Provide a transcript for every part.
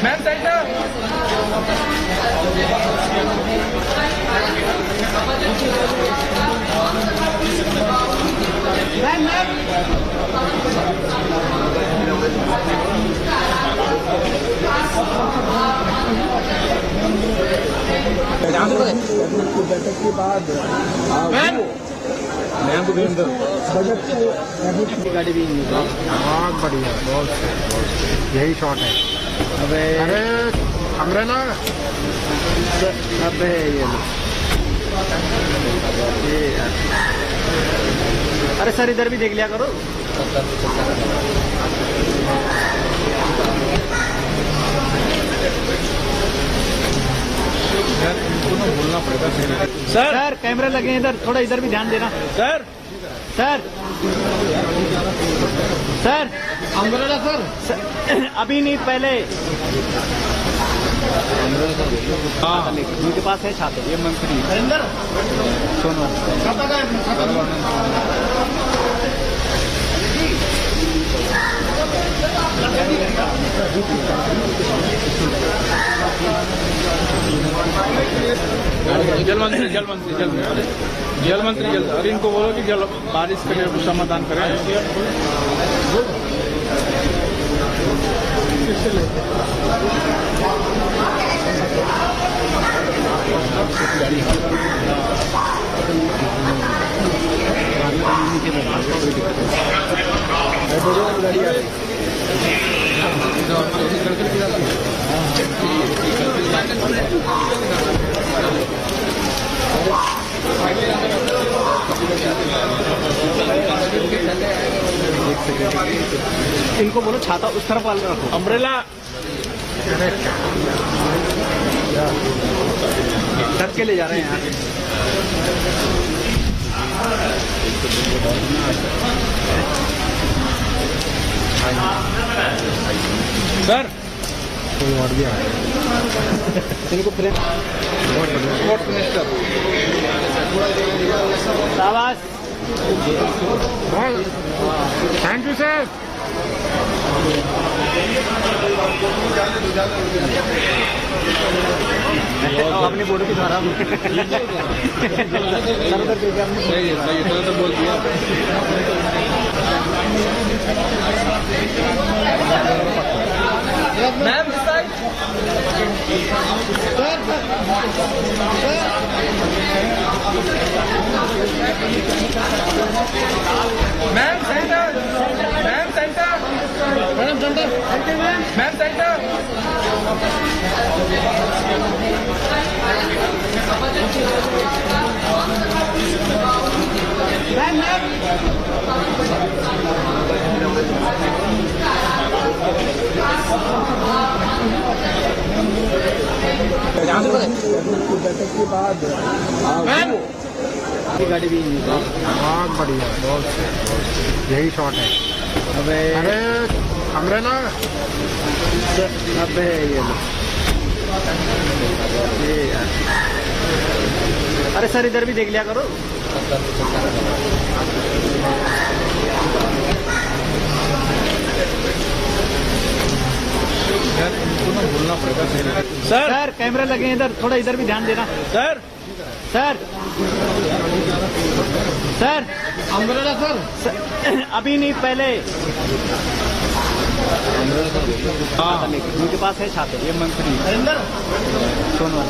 Ma'am centre ma'am बैठक के बाद मैम को भी अंदर बजट से गाड़ी भी बहुत बढ़िया, बहुत यही शॉट है। अबे अरे अमरेला अबे ये अरे सर इधर भी देख लिया करो। बोलना पड़ेगा सर कैमरे लगे इधर, थोड़ा इधर भी ध्यान देना। Sir sir sir umbrella sir अभी नहीं, पहले हाँ उनके पास है छाते। ये मंत्री सुनो जल मंत्री अरे इनको बोलो कि जल बारिश के लिए कुछ समाधान करें। इनको बोलो छाता उस तरफ वाले रखो। अम्ब्रेला ढक के ले जा रहे हैं यहाँ। सर इनको फ्रेम स्पोर्ट्स मिनिस्टर शाबाश। Thank you sir. अपनी फोटो की द्वारा सही है तो बोल दिया। Ma'am ma'am centre ma'am centre madam centre ma'am centre बैठक के बाद गाड़ी भी बहुत बढ़िया, बहुत यही शॉट है। अबे अरे अमरेला अबे ये अरे सर इधर भी देख लिया करो। बोलना पड़ेगा सर कैमरे लगे इधर, थोड़ा इधर भी ध्यान देना। Sir sir sir umbrella sir अभी नहीं, पहले हाँ उनके पास है छाते। ये मंत्री सुनो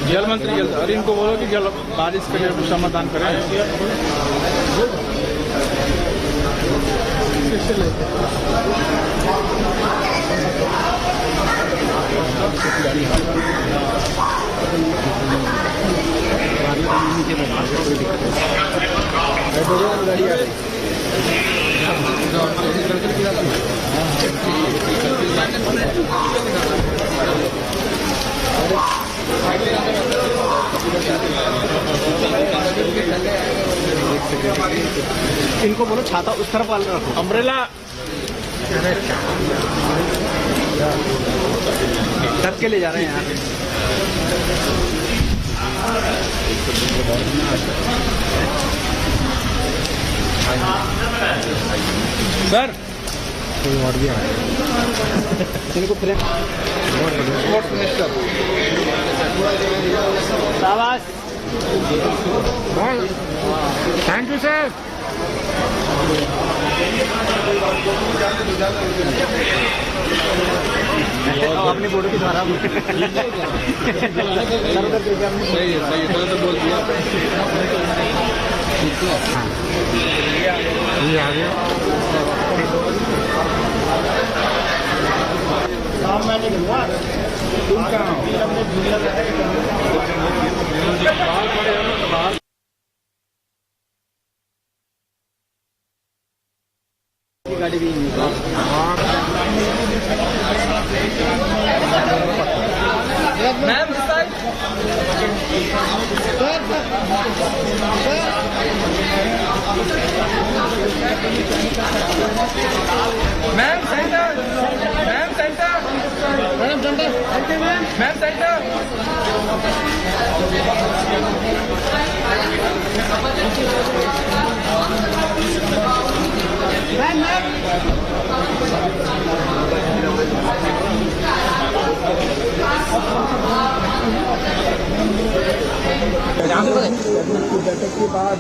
जल मंत्री अरे इनको बोलो कि जल बारिश के लिए कुछ समाधान करें। गाड़ी आ रही इनको बोलो छाता उस तरफ वाले रखो। अम्ब्रेला रख के ले जा रहे हैं यहाँ पे। सर कोई और भी आया इनको फ्रेम स्पोर्ट्स मिनिस्टर शाबाश। Thank you sir. अपनी बोर्ड के द्वारा सही है तो बोल दिया ये आ गया। गाड़ी भी ma'am ma'am centre ma'am centre ma'am centre ma'am centre बैठक के बाद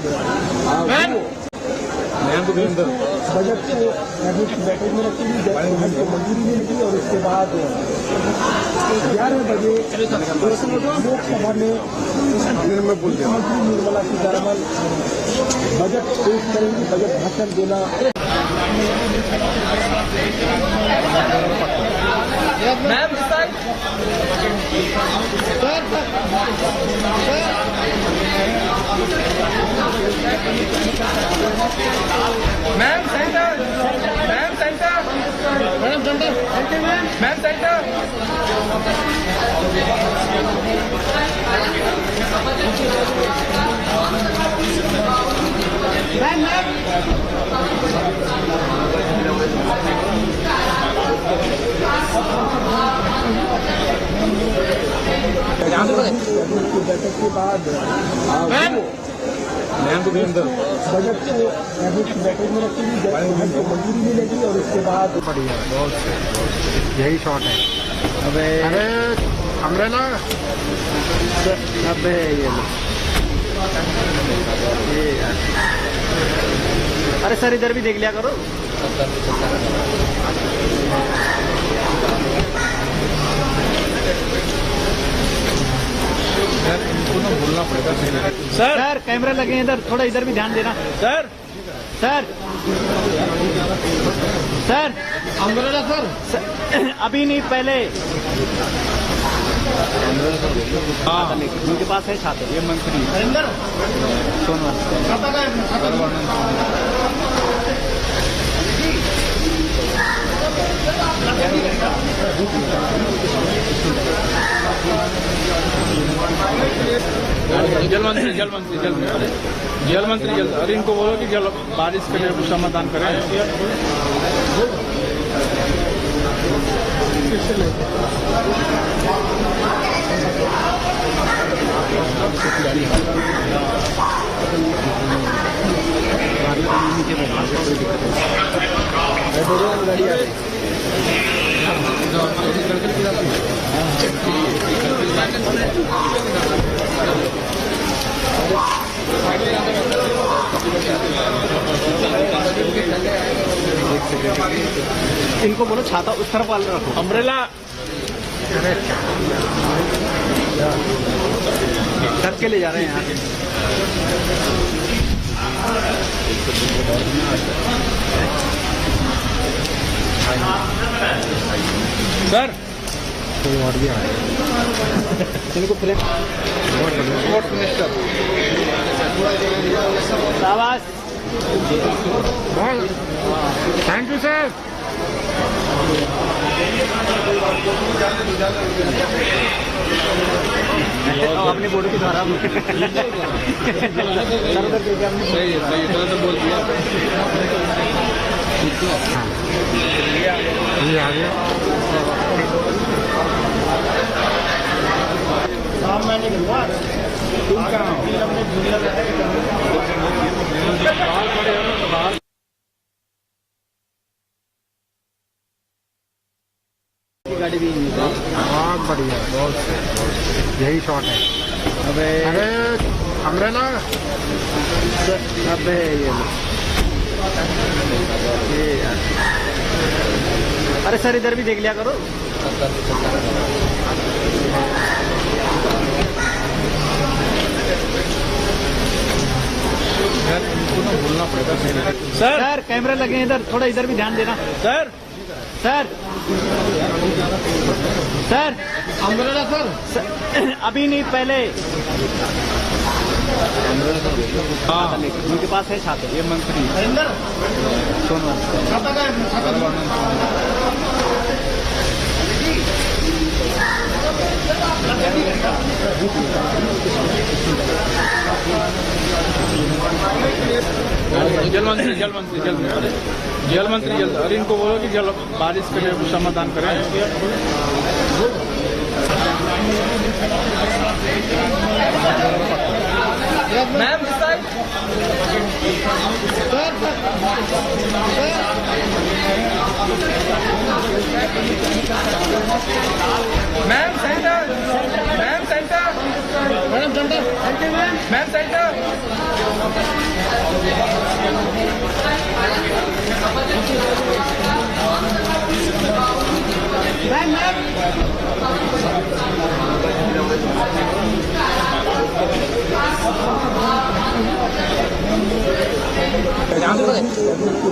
बजट को बैठक में रखी गई, बजट को मंजूरी मिली और उसके बाद 11 बजे लोकसभा में मुख्यमंत्री निर्मला सीतारमन बजट पेश करेंगी, बजट भाषण देना। Ma'am ma'am centre ma'am centre ma'am centre ma'am centre बैठक के बाद बजट को बैठक में रखी गई, बजट को मंजूरी मिलेगी और उसके बाद बढ़िया बहुत यही शॉट है। अरे अम्ब्रेला अबे ये अरे सर इधर भी देख लिया करो। बोलना पड़ेगा सर कैमरा लगे हैं इधर, थोड़ा इधर भी ध्यान देना। Sir sir sir umbrella sir अभी नहीं पहले उनके पास है छात्र। ये मंत्री जल मंत्री अरे इनको बोलो कि जल बारिश के लिए कुछ समाधान करें। इनको बोलो छाता उस तरफ वाले रखो। अम्ब्रेला रख के ले जा रहे हैं यहाँ पे। सर कोई और भी आया इनको फ्रेम स्पोर्ट्स मिनिस्टर शाबाश। Thank you sir. अपनी बोर्ड के द्वारा सही है तो बोल दिया। ये आ गया। गाड़ी भी बहुत बढ़िया, बहुत यही शॉट है। अबे अमरेला अबे ये यार, अरे सर इधर भी देख लिया करो। बोलना पड़ेगा सर कैमरे लगे हैं इधर, थोड़ा इधर भी ध्यान देना। Sir sir sir umbrella sir अभी नहीं, पहले हाँ उनके पास है छात्र। ये मंत्री सोनू जल मंत्री अरे इनको बोलो कि जल बारिश के लिए समाधान करें। Ma'am ma'am centre madam centre ma'am centre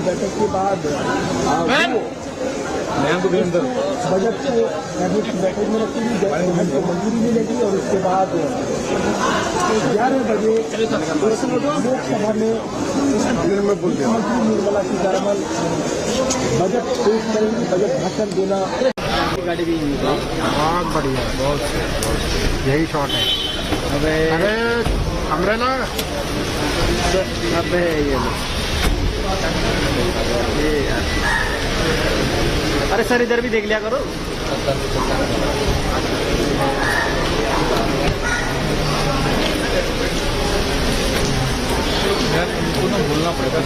बैठक के बाद बजट को कैबिनेट की बैठक में रखी गई, बजट को मंजूरी नहीं लगी और उसके बाद 11 बजे लोकसभा में मुख्यमंत्री निर्मला सीतारमन बजट पेश करेंगी, बजट भाषण देना। गाड़ी भी बहुत बढ़िया, बहुत यही शॉट है। अबे अमरेला अबे ये यार, अरे सर इधर भी देख लिया करो। बोलना पड़ेगा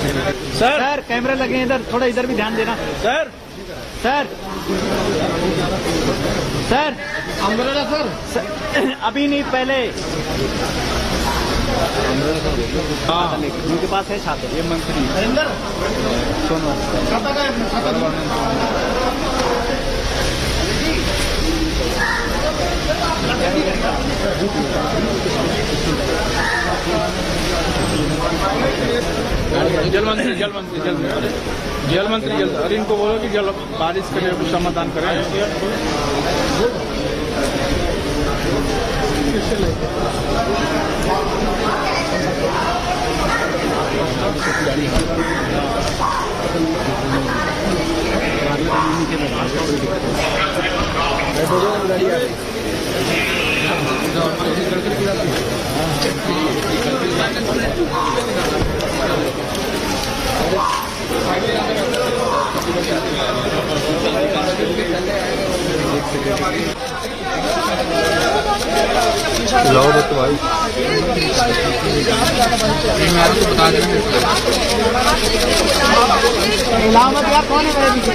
सर कैमरे लगे हैं इधर, थोड़ा इधर भी ध्यान देना। सर सर अमरेला सर अभी नहीं, पहले हाँ उनके पास है छात्र। ये मंत्री सोनू जल मंत्री अरे इनको बोलो कि जल बारिश के लिए समाधान करें। लाओ तो भाई मैं आपको बता देंगे। यार कौन है मेरे पीछे?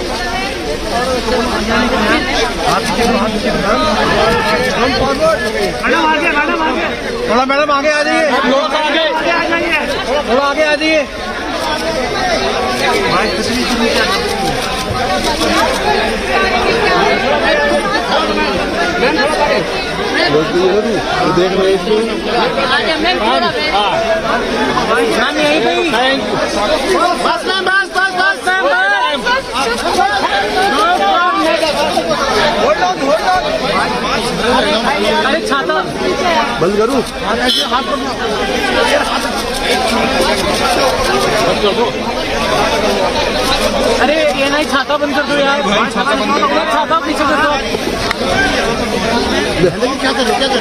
थोड़ा मैडम आगे आ जाइए, थोड़ा आगे आ जाइए। देख रहे इसको अरे छाता बंद करूँ। अरे ये नहीं, छाता बंद कर दो यार, छाता पीछे कर दो। क्या करें सेंटर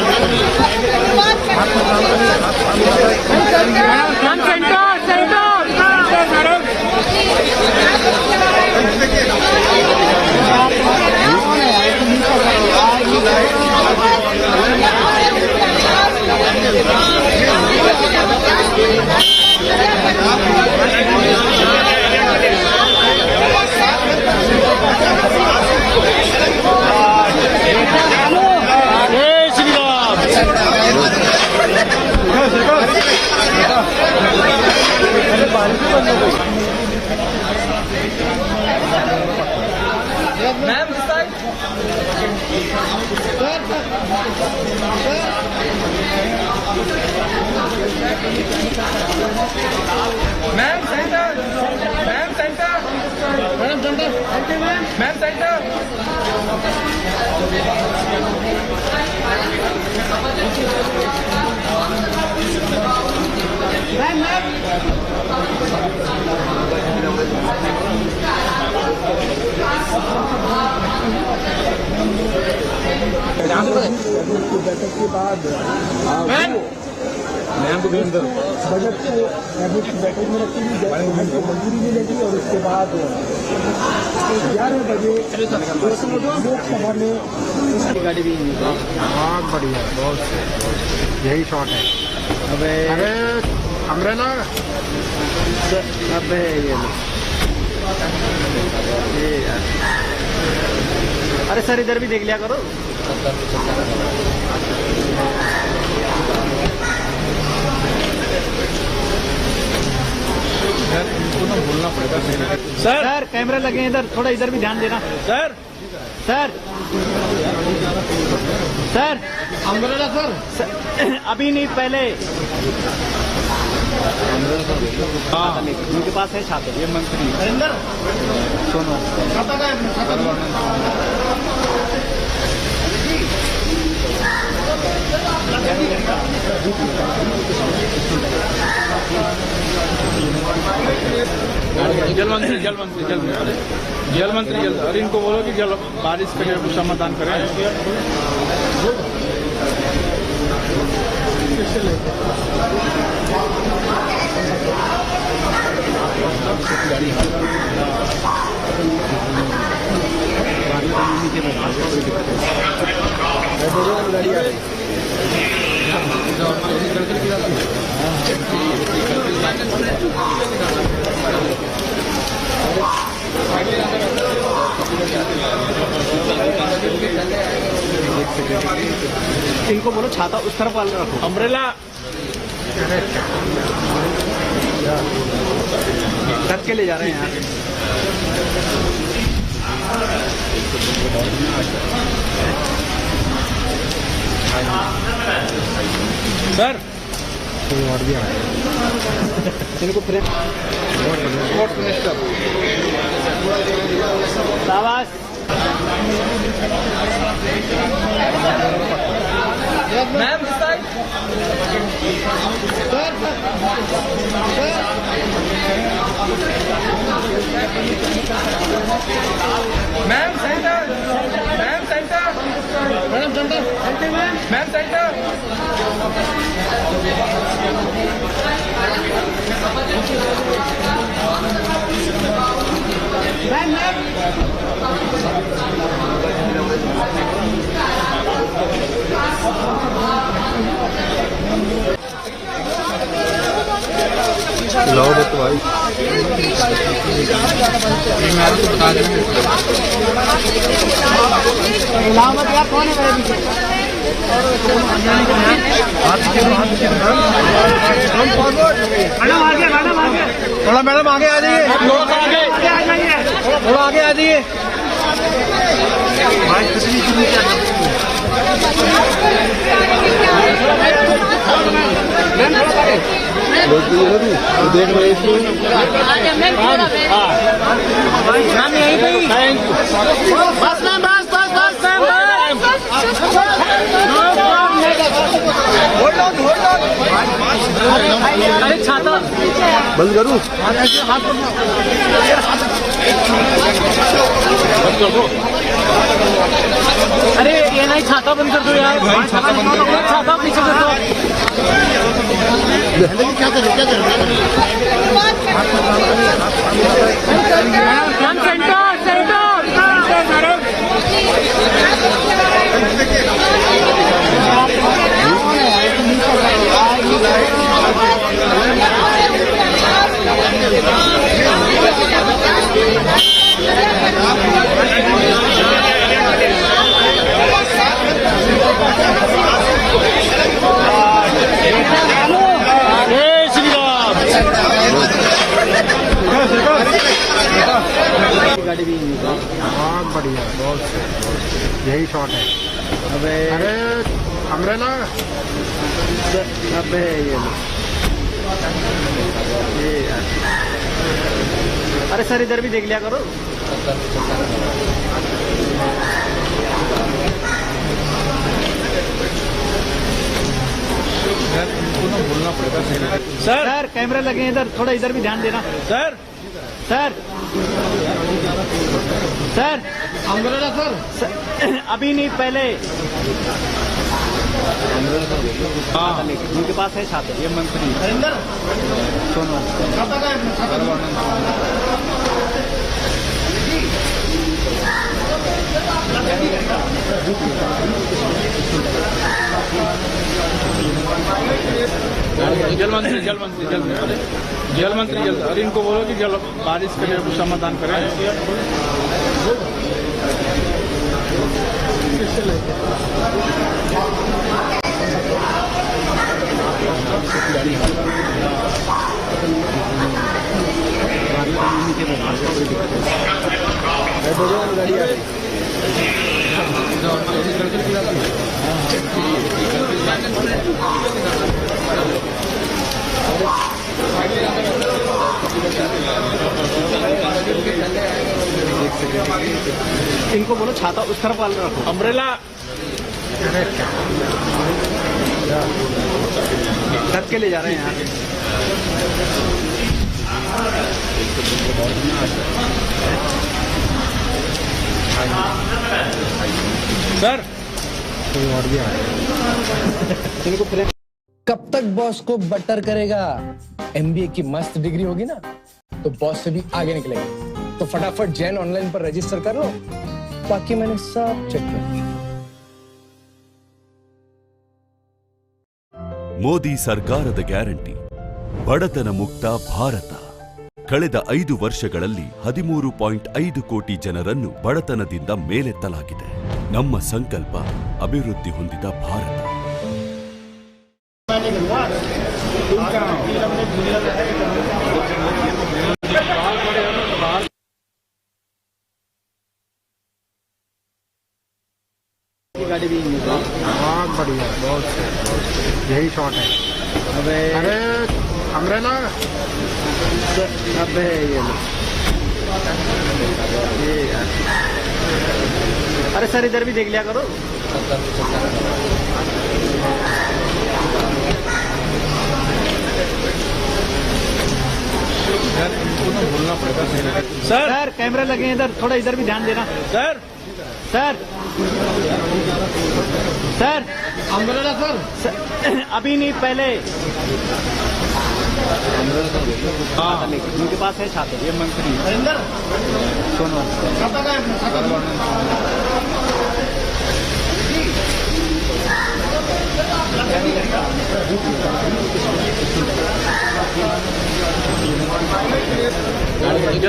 मैम सेंटर बैठक के बाद बजट को कैबिनेट की बैठक में रखी गई, बजट को मंजूरी नहीं लगी और उसके बाद 11 बजे लोकसभा में गाड़ी भी बहुत बढ़िया, बहुत यही शॉट है। अरे अम्ब्रेला अबे ये यार, अरे सर इधर भी देख लिया करो। बोलना पड़ेगा सर कैमरा लगे हैं इधर, थोड़ा इधर भी ध्यान देना। Sir sir sir umbrella sir अभी नहीं, पहले हाँ उनके पास है छाते। ये मंत्री नरेंद्र सुनो जल मंत्री अरे इनको बोलो कि जल बारिश के लिए कुछ समाधान करें। इनको बोलो छाता उस तरफ वाले रखो। अम्ब्रेला रख के ले जा रहे हैं यहाँ। सर इनको फ्रेम स्पोर्ट्स मिनिस्टर शाबाश। Ma'am ma'am centre ma'am centre लाओ तो भाई लामत यार कौन है मेरे पीछे? मैडम आगे थोड़ा मैडम आगे आ जाइए, थोड़ा आगे आ जाइए। देख रहे अरे छाता बंद करूँ। अरे ये नहीं, छाता बंद कर दो यार। छाता पीछे कर दो। क्या करें गाड़ी भी बहुत बढ़िया, बहुत यही शॉट है। अरे अम्ब्रेला अबे ये यार, अरे सर इधर भी देख लिया करो। बोलना पड़ेगा सर कैमरे लगे हैं इधर, थोड़ा इधर भी ध्यान देना। Sir sir sir umbrella sir अभी नहीं, पहले हाँ उनके पास है छात्र। ये मंत्री सुनो जल मंत्री अरे इनको बोलो कि जल बारिश के लिए कुछ समाधान करें। इनको बोलो छाता उस तरफ वाले रखो। अम्ब्रेला ढक के ले जा रहे हैं यहाँ। सर इनको फ्रेम कब तक बॉस को बटर करेगा? एमबीए की मस्त डिग्री होगी ना तो बॉस से भी आगे निकलेगा। तो फटाफट जैन ऑनलाइन पर रजिस्टर कर लो, बाकी मैंने सब चेक किया। ಮೋದಿ ಸರ್ಕಾರದ ಗ್ಯಾರಂಟಿ ಬಡತನ ಮುಕ್ತ ಭಾರತ. ಕಳೆದ 5 ವರ್ಷಗಳಲ್ಲಿ 13.5 ಕೋಟಿ ಜನರನ್ನು ಬಡತನದಿಂದ ಮೇಲೆತ್ತಲಾಗಿದೆ. ನಮ್ಮ ಸಂಕಲ್ಪ ಅಭಿವೃದ್ಧಿ ಹೊಂದಿದ ಭಾರತ. गाड़ी भी बहुत बढ़िया, बहुत सही, यही शॉट है। अरे अम्ब्रेला अब ये अरे सर इधर भी देख लिया करो। बोलना पड़ेगा सर कैमरे लगे हैं इधर, थोड़ा इधर भी ध्यान देना। Sir sir sir umbrella sir अभी नहीं, पहले हाँ उनके पास है छात्र। ये मंत्री सुनो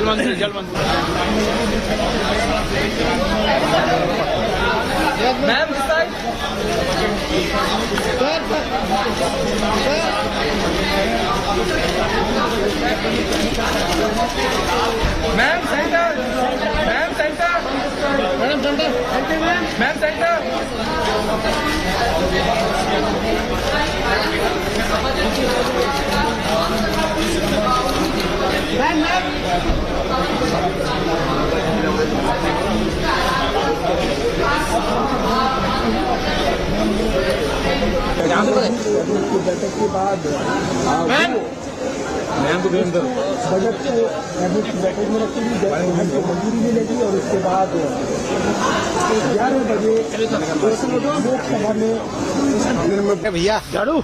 जल मंत्री ma'am ma'am centre madam centre ma'am centre बैठक के बाद बजट को बैठक में रखेगी, बजट को मंजूरी मिलेगी और उसके बाद 11 बजे लोकसभा में भैया झाड़ू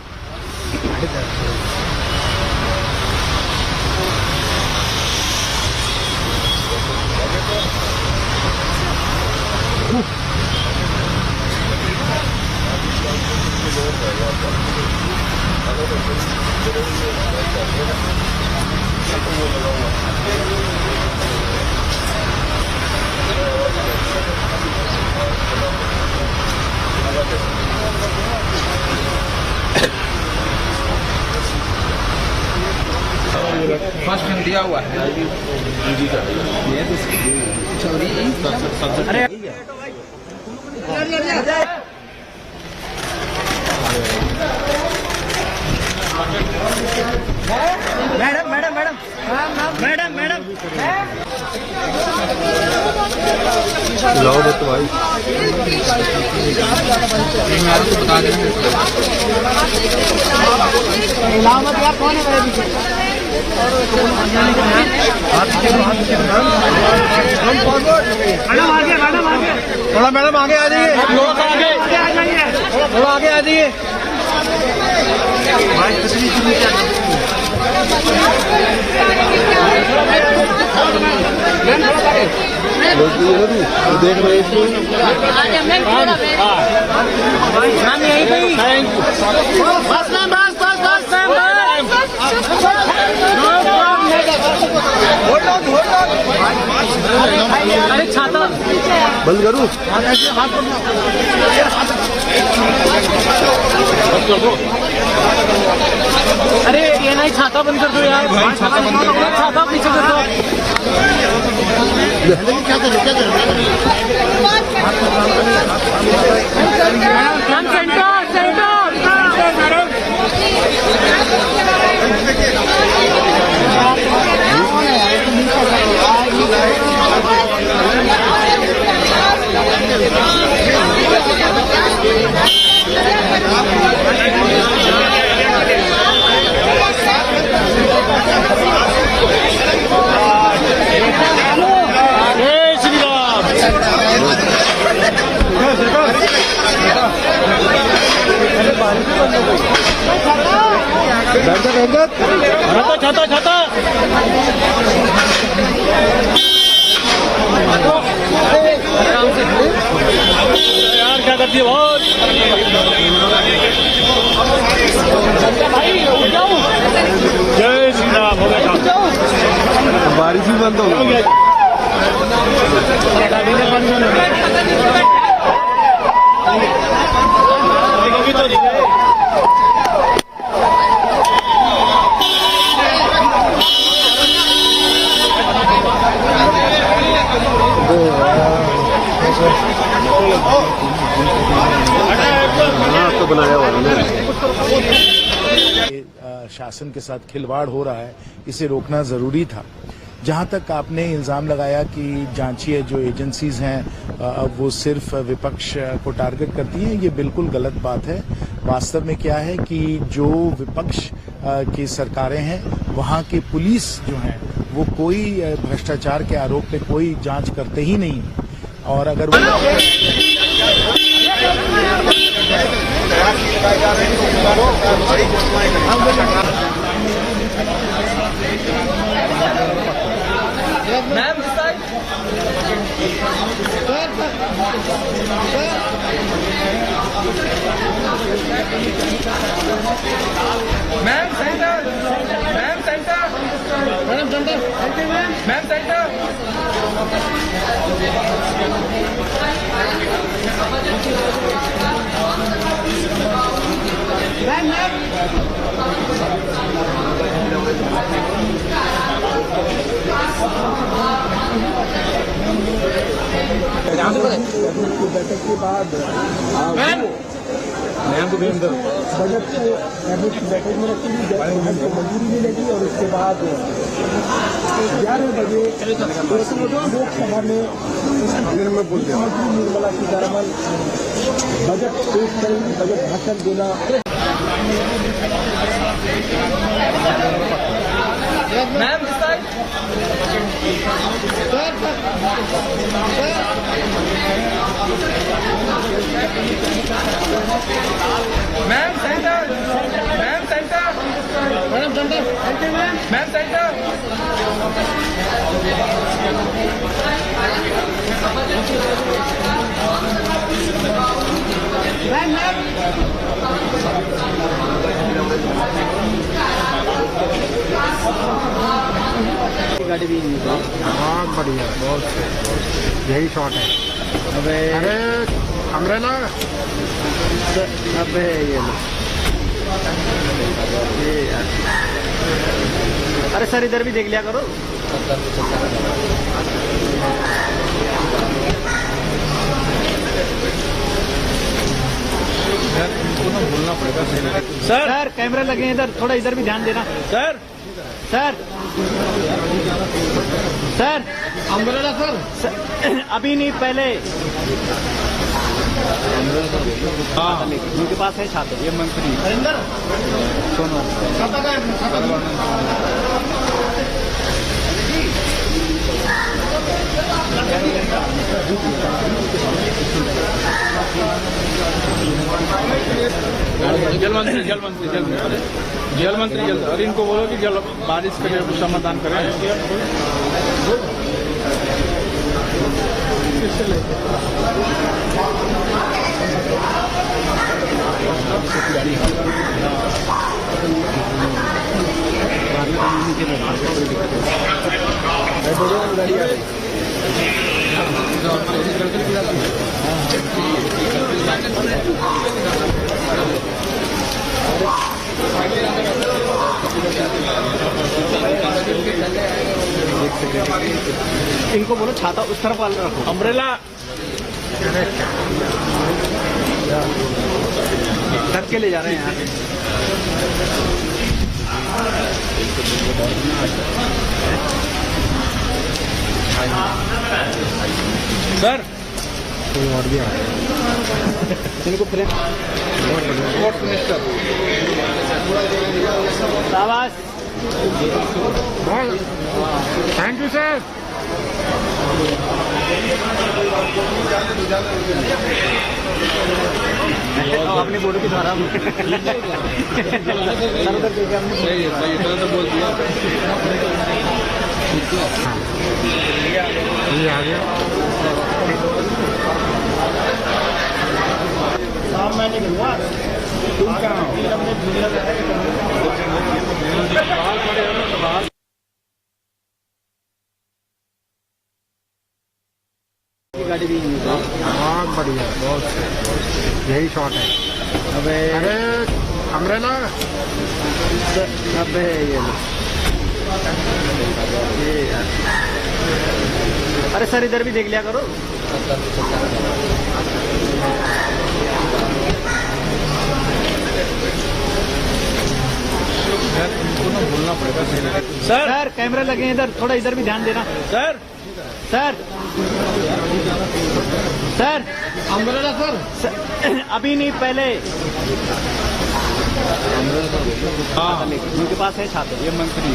फर्स्ट टाइम दिया हुआ है। अरे madam madam madam madam madam Allahabad यार कौन है मेरे पीछे? मैडम आगे थोड़ा मैडम आगे आ जाइए, थोड़ा आगे आ जाइए। देख रहे अरे छाता बंद करूँ? अरे ये नहीं, छाता बंद कर दो यार, छाता पीछे कर दो। क्या करो छाता छाता यार क्या करती है बहुत। जय श्री राम। हो गया, बारिश भी बंद हो गई। तो बनाया हुआ है। शासन के साथ खिलवाड़ हो रहा है, इसे रोकना जरूरी था। जहां तक आपने इल्जाम लगाया कि जांचिए जो एजेंसीज हैं वो सिर्फ विपक्ष को टारगेट करती हैं, ये बिल्कुल गलत बात है। वास्तव में क्या है कि जो विपक्ष की सरकारें हैं वहां की पुलिस जो है वो कोई भ्रष्टाचार के आरोप पे कोई जांच करते ही नहीं। और अगर वो ma'am centre, ma'am centre, madam centre, ma'am centre. बैठक के बाद बजट को बैठक में रखी गई, बजट को मंजूरी नहीं लगी और उसके बाद 11 बजे लोकसभा में मुख्यमंत्री निर्मला सीतारमन बजट पेश करेंगी, बजट भाषण देना। Ma'am ma'am centre, ma'am centre, madam centre, ma'am centre. गाड़ी भी बहुत बढ़िया, बहुत सही, यही शॉट है। अबे अरे अम्ब्रेला अबे ये अरे सर इधर भी देख लिया करो। बोलना पड़ेगा सर, कैमरे लगे हैं इधर, थोड़ा इधर भी ध्यान देना sir. Sir sir umbrella sir, अभी नहीं, पहले हाँ उनके पास है छात्र। ये मंत्री जल मंत्री जल्द, और इनको बोलो कि जल बारिश के लिए समाधान करें। इनको बोलो छाता उस तरफ वाला रखो। अम्ब्रेला ढक के ले जा रहे हैं यहाँ। सर इनको फ्रेम स्पोर्ट्स मिनिस्टर शाबाश। Thank you sir. अपनी बोर्ड की द्वारा सही है तो बोल दिया। आ गया शाम मैं निकलूंगा। तुम कहाँ हो? गाड़ी भी बहुत बढ़िया, बहुत यही शॉट है। अबे अरे अम्ब्रेला अबे ये अरे सर इधर भी देख लिया करो। बोलना पड़ेगा सर कैमरे लगे हैं इधर, थोड़ा इधर भी ध्यान देना। सर सर अम्ब्रेला सर अभी नहीं, पहले। हाँ उनके पास है छात्र। ये मंत्री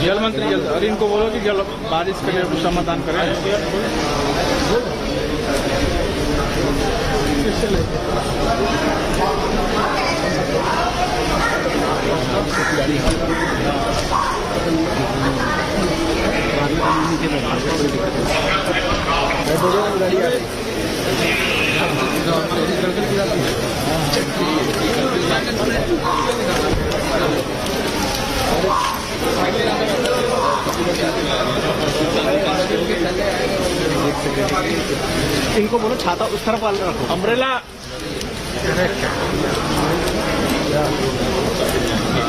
जल मंत्री जल्द, और इनको बोलो कि जल बारिश के लिए समाधान करें। इनको बोलो छाता उस तरफ वाला रखो। अम्ब्रेला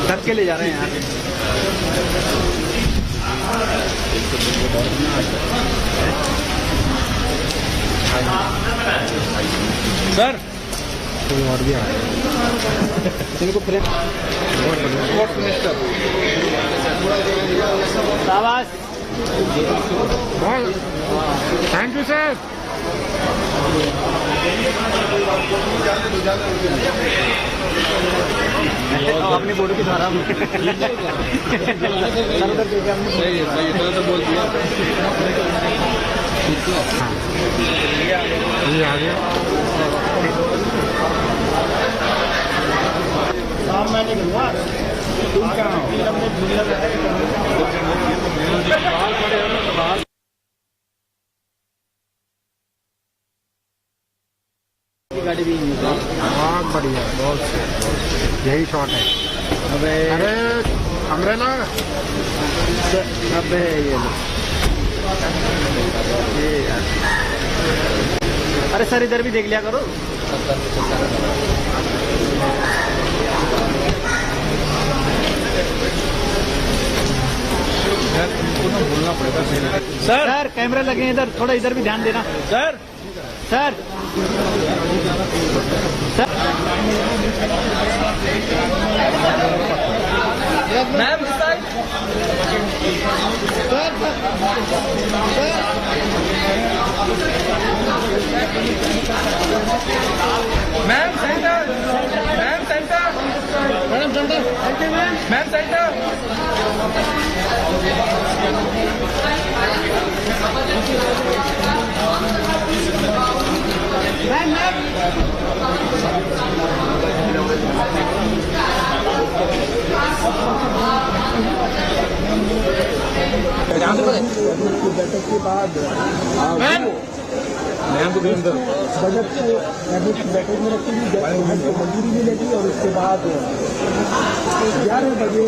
ढक के ले जा रहे हैं यहाँ। सर इनको फ्रेम स्पोर्ट्स मिनिस्टर शाबाश। Thank you sir. अपनी बोर्ड की द्वारा सही है तो बोल दिया। आ गया शाम मैं निकलूंगा। तुम कहाँ हो? गाड़ी भी बहुत बढ़िया, बहुत यही शॉट है। अबे अरे अम्ब्रेला अबे ये अरे सर इधर भी देख लिया करो। बोलना पड़ेगा सर कैमरे लगे हैं इधर, थोड़ा इधर भी ध्यान देना। सर सर मैम इस side ma'am centre ma'am centre madam centre ma'am centre बैठक के बाद बजट को बैठक में रखेगी, बजट को मंजूरी मिलेगी और उसके बाद 11 बजे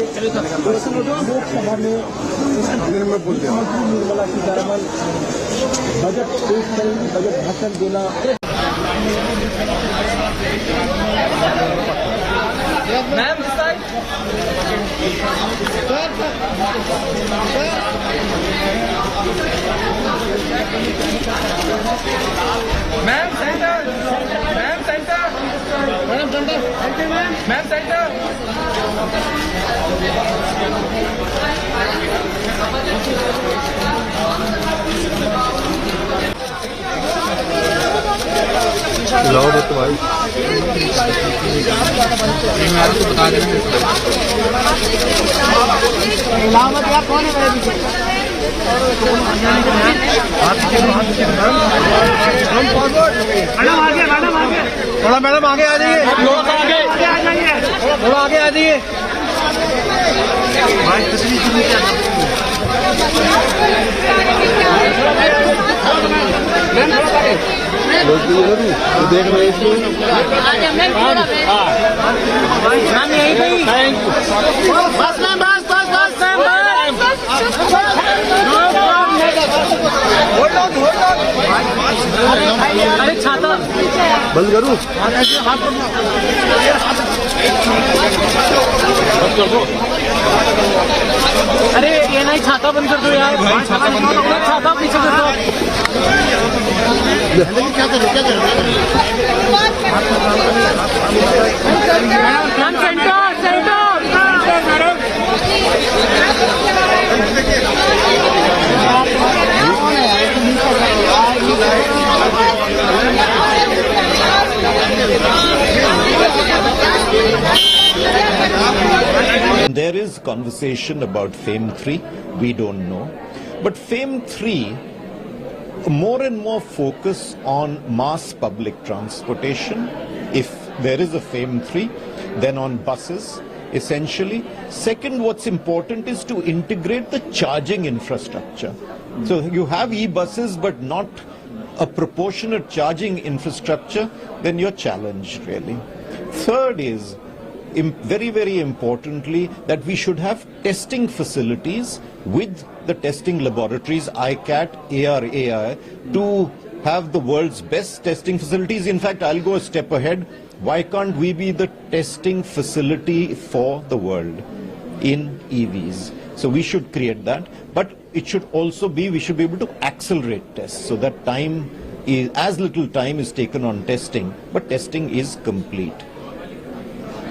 लोकसभा में मुख्यमंत्री निर्मला सीतारमन बजट पेश करेंगी, बजट भाषण देना। मैम इस side ma'am centre ma'am centre madam centre ma'am centre लाओ बत भाई कौन है मेरे पीछे? मैडम आगे थोड़ा मैडम आगे आ जाइए, थोड़ा आगे आ जाइए। देख रहे अरे छाता बंद करूँ? अरे ये नहीं, छाता बंद कर दो यार, छाता पीछे कर दो। क्या कर रहे There is conversation about FAME 3, we don't know. But FAME 3, more and more focus on mass public transportation. If there is a FAME 3, then on buses, essentially. Second, what's important is to integrate the charging infrastructure. So you have e-buses, but not a proportionate charging infrastructure, then you're challenged, really. Third is, very, very importantly, that we should have testing facilities with the testing laboratories, ICAT, ARAI, to have the world's best testing facilities. In fact, I'll go a step ahead. Why can't we be the testing facility for the world in EVs? So we should create that. But it should also be, we should be able to accelerate tests so that time is, as little time is taken on testing, but testing is complete.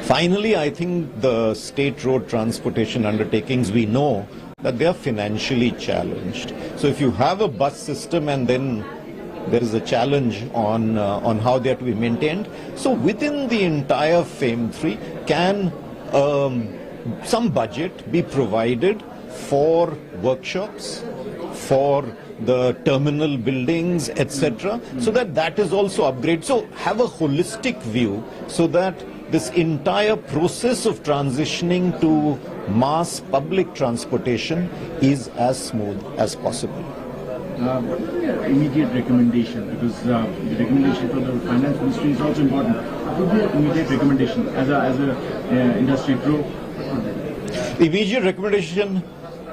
Finally, I think the state road transportation undertakings, we know that they are financially challenged. So if you have a bus system and then there is a challenge on how they are to be maintained, so within the entire FAME 3, can some budget be provided for workshops, for the terminal buildings, etc., so that that is also upgraded. So have a holistic view so that this entire process of transitioning to mass public transportation is as smooth as possible. What is the immediate recommendation? Because the recommendation from the finance ministry is also important. What would be an immediate recommendation as a industry pro? The immediate recommendation: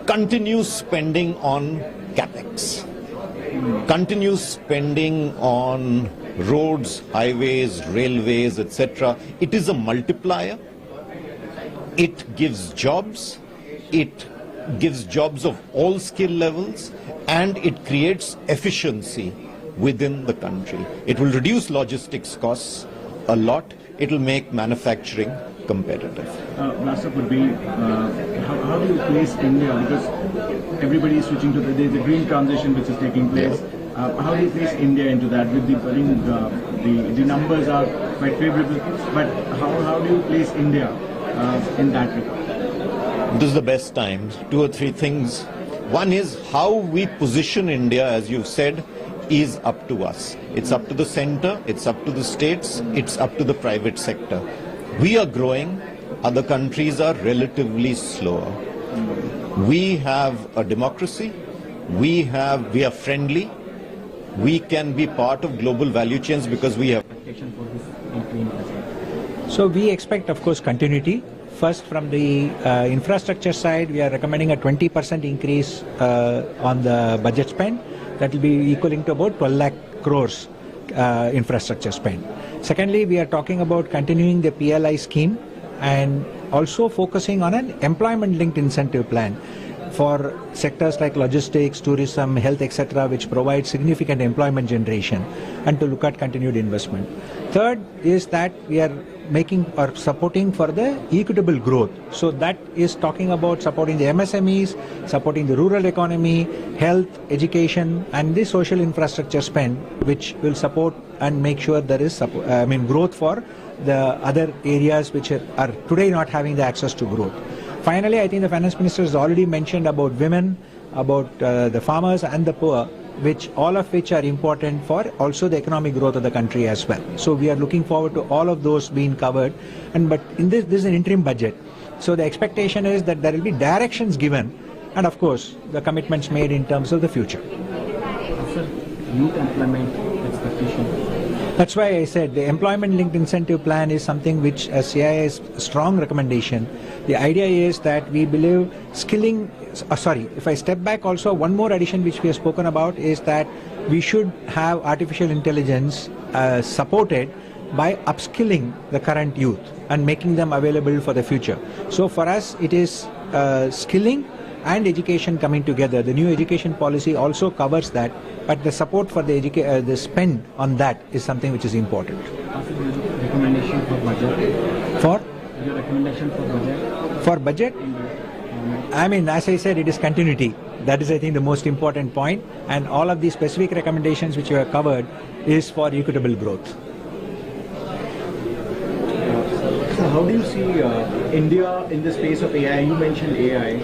continue spending on capex, continue spending on roads, highways, railways, etc. It is a multiplier. It gives jobs. It gives jobs of all skill levels, and it creates efficiency within the country. It will reduce logistics costs a lot. It will make manufacturing competitive. Last up would be, how do you place India? Because everybody is switching to the green transition which is taking place. How do you place India into that? With the numbers are quite favorable, but how do you place India in that regard? This is the best time. 2 or 3 things. One is how we position India, as you've said, is up to us. It's up to the center, it's up to the states, it's up to the private sector. We are growing, other countries are relatively slower. We have a democracy, we are friendly, we can be part of global value chains because we have. So we expect, of course, continuity. First, from the infrastructure side, we are recommending a 20% increase on the budget spend. That will be equaling to about 12 lakh crores infrastructure spend. Secondly, we are talking about continuing the PLI scheme and also focusing on an employment-linked incentive plan for sectors like logistics, tourism, health, etc., which provide significant employment generation, and to look at continued investment. Third is that we are making or supporting for the equitable growth. So that is talking about supporting the MSMEs, supporting the rural economy, health, education, and the social infrastructure spend, which will support and make sure there is growth for the other areas which are today not having the access to growth. Finally, I think the finance minister has already mentioned about women, about the farmers and the poor, all of which are important for also the economic growth of the country as well. So we are looking forward to all of those being covered. But in this is an interim budget. So the expectation is that there will be directions given and of course the commitments made in terms of the future. Sir, youth employment expectation. That's why I said the employment-linked incentive plan is something which CII's strong recommendation. The idea is that we believe skilling, if I step back also, one more addition which we have spoken about is that we should have artificial intelligence supported by upskilling the current youth and making them available for the future. So for us it is skilling and education coming together. The new education policy also covers that, but the support for the spend on that is something which is important. Recommendation for budget? For? Your recommendation for budget? For budget? I mean, as I said, it is continuity. That is, I think, the most important point. And all of these specific recommendations which you have covered is for equitable growth. So how do you see India in the space of AI? You mentioned AI.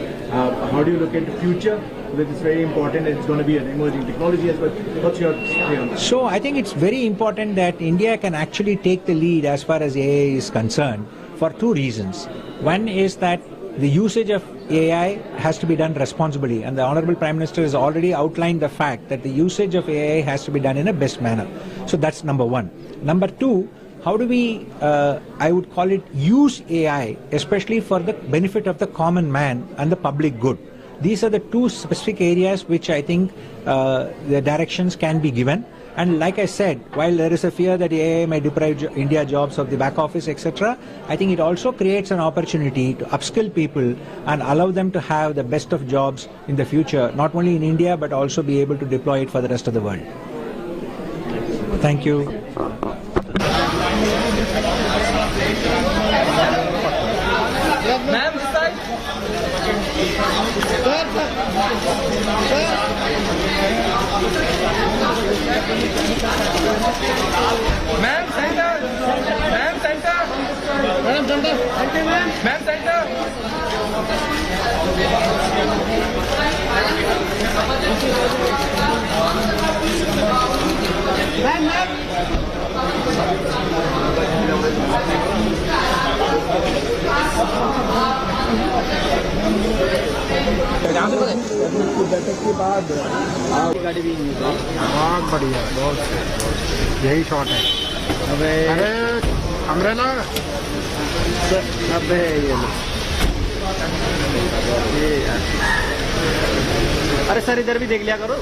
How do you look at the future? Because it's very important and it's going to be an emerging technology as well. What's your say on that? So I think it's very important that India can actually take the lead as far as AI is concerned for 2 reasons. One is that the usage of AI has to be done responsibly, and the Honorable Prime Minister has already outlined the fact that the usage of AI has to be done in a best manner. So that's number 1. Number 2, how do we, I would call it, use AI, especially for the benefit of the common man and the public good. These are the 2 specific areas which I think the directions can be given. And like I said, while there is a fear that AI may deprive India jobs of the back office, etc., I think it also creates an opportunity to upskill people and allow them to have the best of jobs in the future, not only in India, but also be able to deploy it for the rest of the world. Thank you. Ma'am, this side. Ma'am, center. Ma'am, center. Madam, center. Ma'am, center. Ma'am. बैठक के बाद बहुत बढ़िया, बहुत यही shot है। अरे umbrella अब ये अरे सर इधर भी देख लिया करो।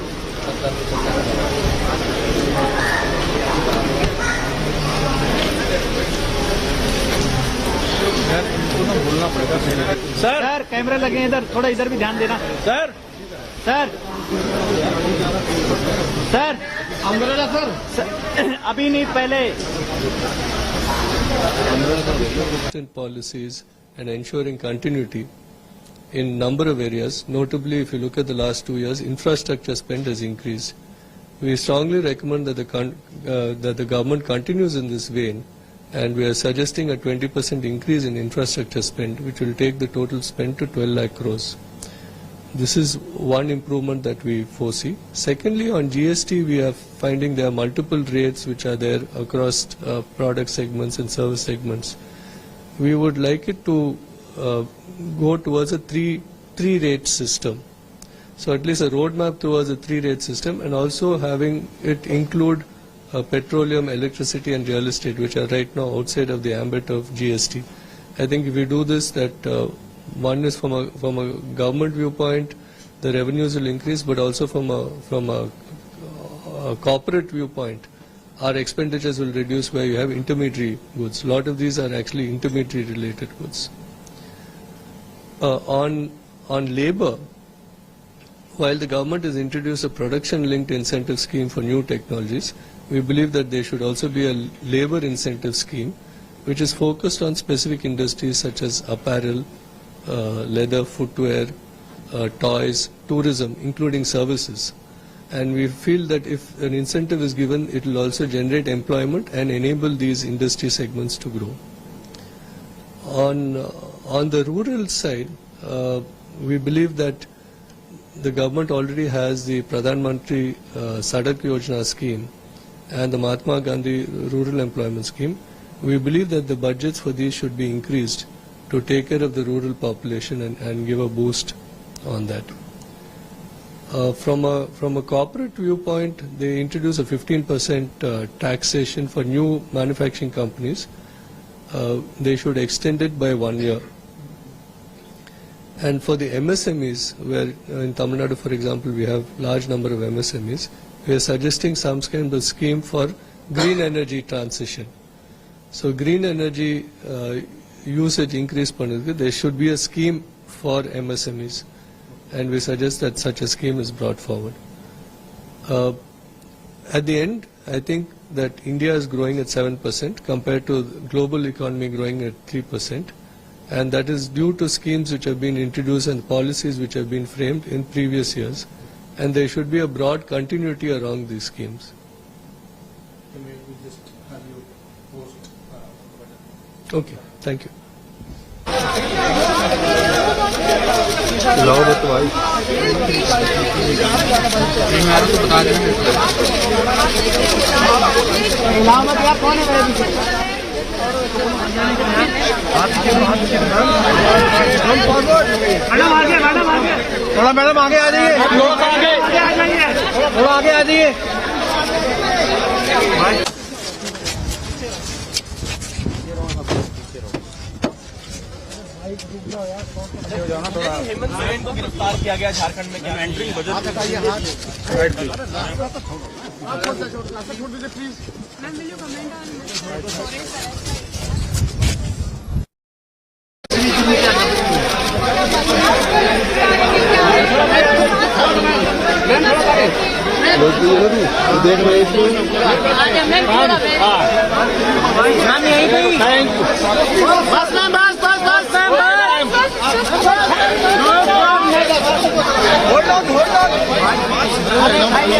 यार इनको ना बोलना पड़ेगा। सर कैमरे लगे हैं इधर, थोड़ा इधर भी ध्यान देना। सर सर सर अभी नहीं पहले policies and ensuring continuity in number of areas. Notably, if you look at the last 2 years, infrastructure spend has increased. We strongly recommend that the government continues in this vein, and we are suggesting a 20% increase in infrastructure spend, which will take the total spend to 12 lakh crores. This is one improvement that we foresee. Secondly, on GST, we are finding there are multiple rates which are there across product segments and service segments. We would like it to go towards a three rate system. So at least a roadmap towards a 3-rate system, and also having it include petroleum, electricity and real estate, which are right now outside of the ambit of GST. I think if we do this, that one is from a government viewpoint, the revenues will increase, but also from a corporate viewpoint, our expenditures will reduce where you have intermediary goods. A lot of these are actually intermediary related goods. On labor, while the government has introduced a production-linked incentive scheme for new technologies, we believe that there should also be a labor incentive scheme which is focused on specific industries such as apparel, leather, footwear, toys, tourism, including services. And we feel that if an incentive is given, it will also generate employment and enable these industry segments to grow. On the rural side, we believe that the government already has the Pradhan Mantri Sadak Yojana scheme and the Mahatma Gandhi Rural Employment Scheme. We believe that the budgets for these should be increased to take care of the rural population and give a boost on that. From a corporate viewpoint, they introduce a 15% taxation for new manufacturing companies. They should extend it by 1 year. And for the MSMEs, where in Tamil Nadu, for example, we have large number of MSMEs, we are suggesting some kind of scheme for green energy transition. So green energy usage increase, there should be a scheme for MSMEs, and we suggest that such a scheme is brought forward. At the end, I think that India is growing at 7% compared to the global economy growing at 3%. And that is due to schemes which have been introduced and policies which have been framed in previous years. And there should be a broad continuity around these schemes. Okay, thank you. थोड़ा madam आगे आ जाइए, थोड़ा आगे आ जाइए। हेमंत सोरेन को गिरफ्तार किया गया झारखंड में, क्या एंट्रिंग बजट देख रहे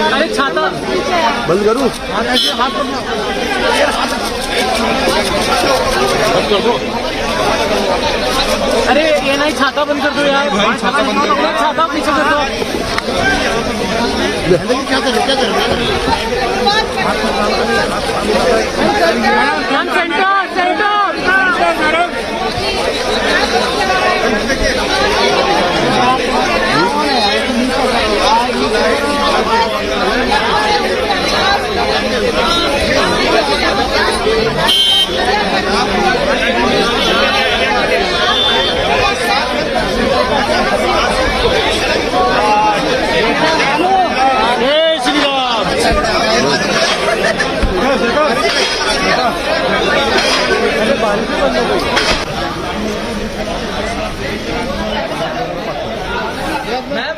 अरे छाता बंद करूं, अरे ये नहीं, छाता बंद कर दो यार, छाता पीछे कर दो। क्या कर ma'am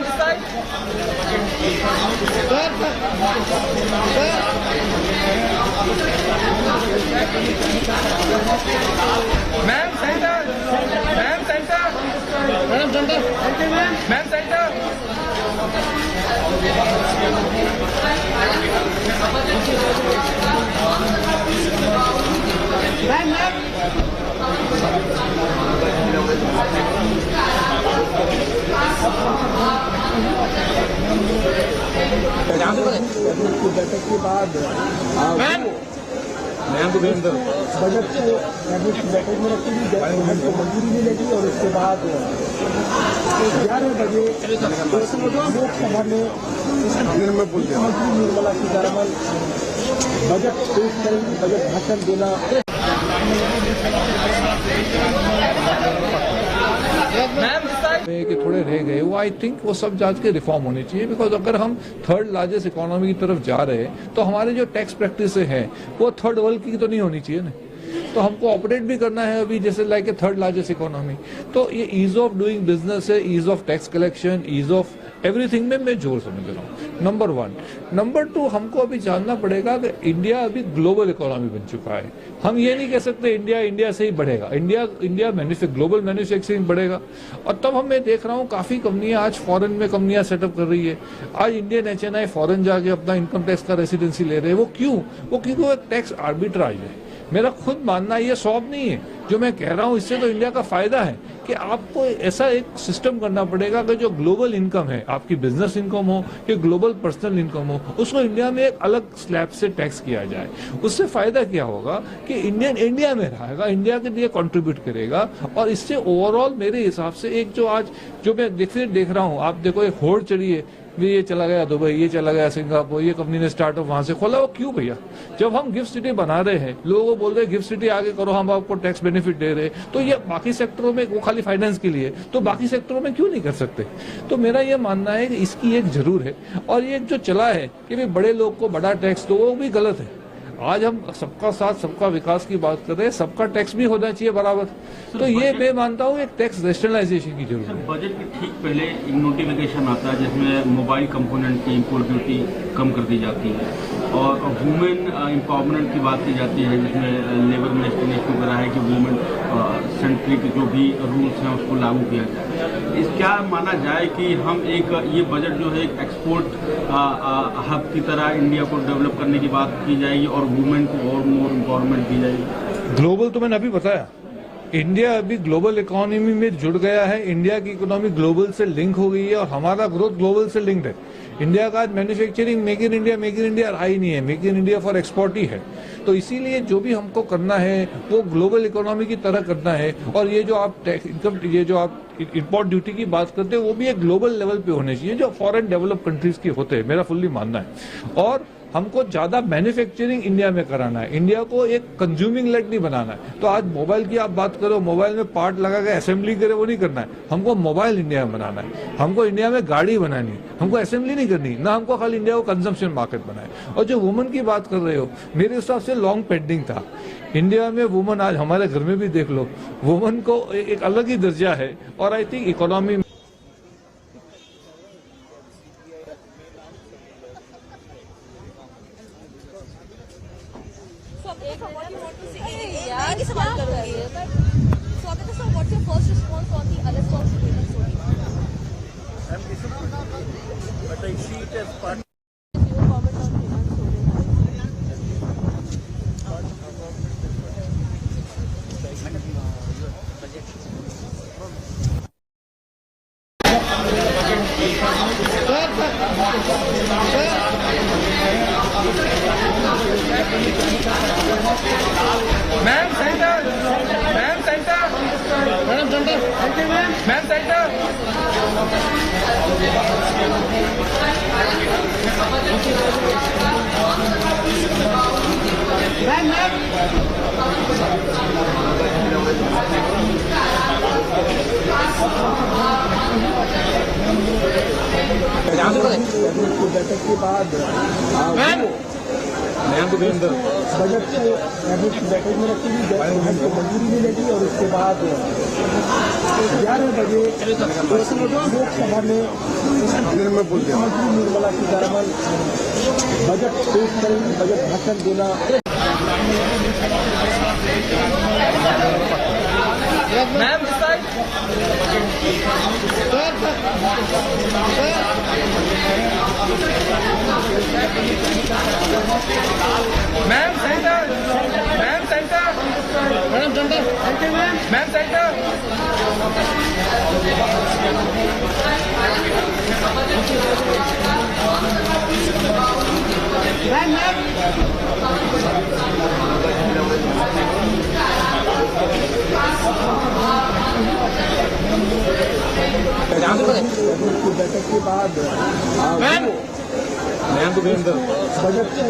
ma'am centre, ma'am centre, madam centre, ma'am centre. बैठक के बाद बजट को बैठक में रखी गई, बजट को मंजूरी नहीं लगी और उसके बाद 11 बजे लोकसभा में मंत्री निर्मला सीतारमन बजट पेश करेंगी, बजट भाषण देना। कि थोड़े रह गए वो आई थिंक वो सब जांच के रिफॉर्म होनी चाहिए, बिकॉज अगर हम थर्ड लार्जेस्ट इकोनॉमी की तरफ जा रहे हैं तो हमारे जो टैक्स प्रैक्टिस हैं वो थर्ड वर्ल्ड की तो नहीं होनी चाहिए ना। तो हमको ऑपरेट भी करना है अभी जैसे like a third largest economy. तो ये ईज ऑफ डूइंग बिजनेस है, ease of tax collection, ease of everything में मैं जोर समझ रहा हूँ, नंबर 1। नंबर 2, हमको अभी जानना पड़ेगा कि इंडिया अभी ग्लोबल इकोनॉमी बन चुका है। हम ये नहीं कह सकते इंडिया से ही बढ़ेगा, इंडिया ग्लोबल मैन्युफैक्चरिंग बढ़ेगा। और तब हम मैं देख रहा हूँ काफी कंपनियां आज फॉरेन में कंपनियां सेटअप कर रही है। आज इंडियन HNI फॉरेन जाके अपना इनकम टैक्स का रेसिडेंसी ले रहे हैं। वो क्यों? वो क्योंकि वो टैक्स आर्बिट्राज है। मेरा खुद मानना ये सॉल्व नहीं है जो मैं कह रहा हूँ, इससे तो इंडिया का फायदा है कि आपको ऐसा एक सिस्टम करना पड़ेगा कि जो ग्लोबल इनकम है, आपकी बिजनेस इनकम हो कि ग्लोबल पर्सनल इनकम हो, उसको इंडिया में एक अलग स्लैब से टैक्स किया जाए। उससे फायदा क्या होगा कि इंडिया में रहेगा, इंडिया के लिए कंट्रीब्यूट करेगा। और इससे ओवरऑल मेरे हिसाब से एक जो मैं देख रहा हूँ, आप देखो एक होड़ चढ़ी है, ये चला गया दुबई, ये चला गया सिंगापुर, ये कंपनी ने स्टार्टअप वहां से खोला। वो क्यों भैया? जब हम गिफ्ट सिटी बना रहे हैं, लोगों को बोल रहे हैं गिफ्ट सिटी आगे करो, हम आपको टैक्स बेनिफिट दे रहे हैं, तो ये बाकी सेक्टरों में वो खाली फाइनेंस के लिए, तो बाकी सेक्टरों में क्यों नहीं कर सकते? तो मेरा ये मानना है कि इसकी एक जरूर है। और ये जो चला है कि भाई बड़े लोग को बड़ा टैक्स दो, वो भी गलत है। आज हम सबका साथ सबका विकास की बात कर रहे हैं, सबका टैक्स भी होना चाहिए बराबर। तो ये मैं मानता हूँ एक टैक्स रैशनलाइजेशन की जरूरत है। बजट के ठीक पहले एक नोटिफिकेशन आता है जिसमें मोबाइल कंपोनेंट की इम्पोर्ट ड्यूटी कम कर दी जाती है और वुमेन एम्पावरमेंट की बात की जाती है, जिसमें लेबर मिनिस्टर ने इसको करा है कि वुमेन सेंट्री के जो भी रूल्स हैं उसको लागू किया जाए। इस क्या माना जाए कि हम एक ये बजट जो है एक एक्सपोर्ट हब की तरह इंडिया को डेवलप करने की बात की जाएगी और वुमेन को और मोर एम्पावरमेंट की जाएगी। ग्लोबल तो मैंने अभी बताया, इंडिया अभी ग्लोबल इकोनॉमी में जुड़ गया है। इंडिया की इकोनॉमी ग्लोबल से लिंक हो गई है और हमारा ग्रोथ ग्लोबल से लिंक्ड है। इंडिया का आज मैन्युफैक्चरिंग मेक इन इंडिया रहा ही नहीं है, make in India for export ही है। तो इसीलिए जो भी हमको करना है वो ग्लोबल इकोनॉमी की तरह करना है। और ये जो आप इम्पोर्ट ड्यूटी की बात करते हैं वो भी एक ग्लोबल लेवल पे होने चाहिए जो फॉरेन डेवलप कंट्रीज के होते हैं, मेरा फुल्ली मानना है। और हमको ज्यादा मैन्युफैक्चरिंग इंडिया में कराना है, इंडिया को एक कंज्यूमिंग लेड नहीं बनाना है। तो आज मोबाइल की आप बात करो, मोबाइल में पार्ट लगा के असेंबली करे, वो नहीं करना है। हमको मोबाइल इंडिया में बनाना है, हमको इंडिया में गाड़ी बनानी है, हमको असेंबली नहीं करनी ना, हमको खाली इंडिया को कंजम्पशन मार्केट बनाए। और जो वुमन की बात कर रहे हो, मेरे हिसाब से लॉन्ग पेंडिंग था इंडिया में वुमन। आज हमारे घर में भी देख लो, वुमन को एक अलग ही दर्जा है। और I think economy ma'am centre, ma'am centre, madam centre, ma'am centre. बैठक के बाद बजट को बैठक में रखी गई, बजट को मंजूरी नहीं लगी और उसके बाद 11 बजे लोकसभा में मंत्री निर्मला सीतारमन बजट पेश करेंगी, बजट भाषण देना। Ma'am, this side. Ma'am, center. Ma'am, center. Madam, center. Thank you, ma'am. Ma'am, center. Ma'am, बैठक के बाद बजट को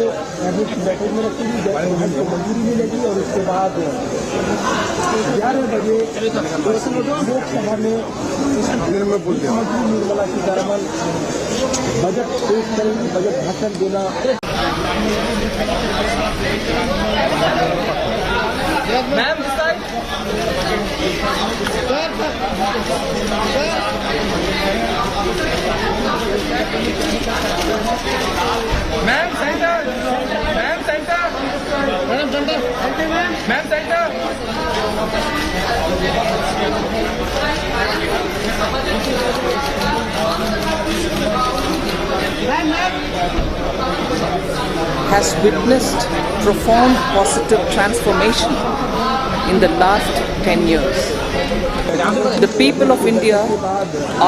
बैठक में रखी गई, बजट को मंजूरी मिलेगी और उसके बाद 11 बजे लोकसभा में मंत्री निर्मला सीतारमन बजट पेश करेंगी, बजट भाषण देना। Ma'am, this side. Ma'am, center. Ma'am, center. Madam, center. Thank you, ma'am. Ma'am, center. has witnessed profound positive transformation in the last 10 years. The people of India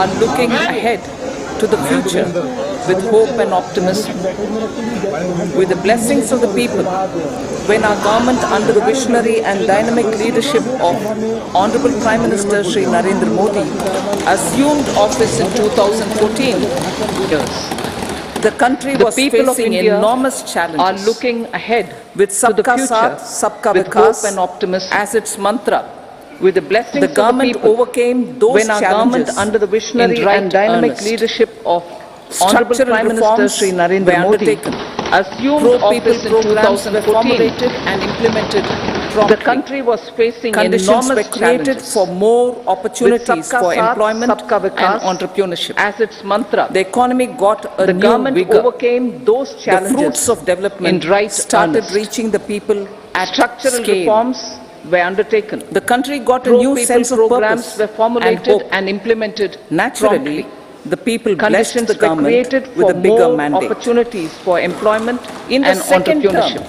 are looking ahead to the future with hope and optimism. With the blessings of the people, when our government under the visionary and dynamic leadership of Honorable Prime Minister Shri Narendra Modi assumed office in 2014, the country was facing enormous challenges. Are looking ahead with Sabka Saath, Sabka Vikas and optimism as its mantra. With the blessings the government of the people, overcame those when our government under the visionary and dynamic leadership of Honorable Prime Minister Shri Narendra Modi assumed office in 2014 and implemented promptly. The country was facing enormous were created for more opportunities for employment and entrepreneurship. As its mantra, the economy got a new government vigor. Overcame those challenges. The fruits of development started reaching the people at structural reforms were undertaken. The country got a new sense of purpose were formulated and implemented. Naturally, the people blessed the government with a bigger mandate. Opportunities for employment and entrepreneurship.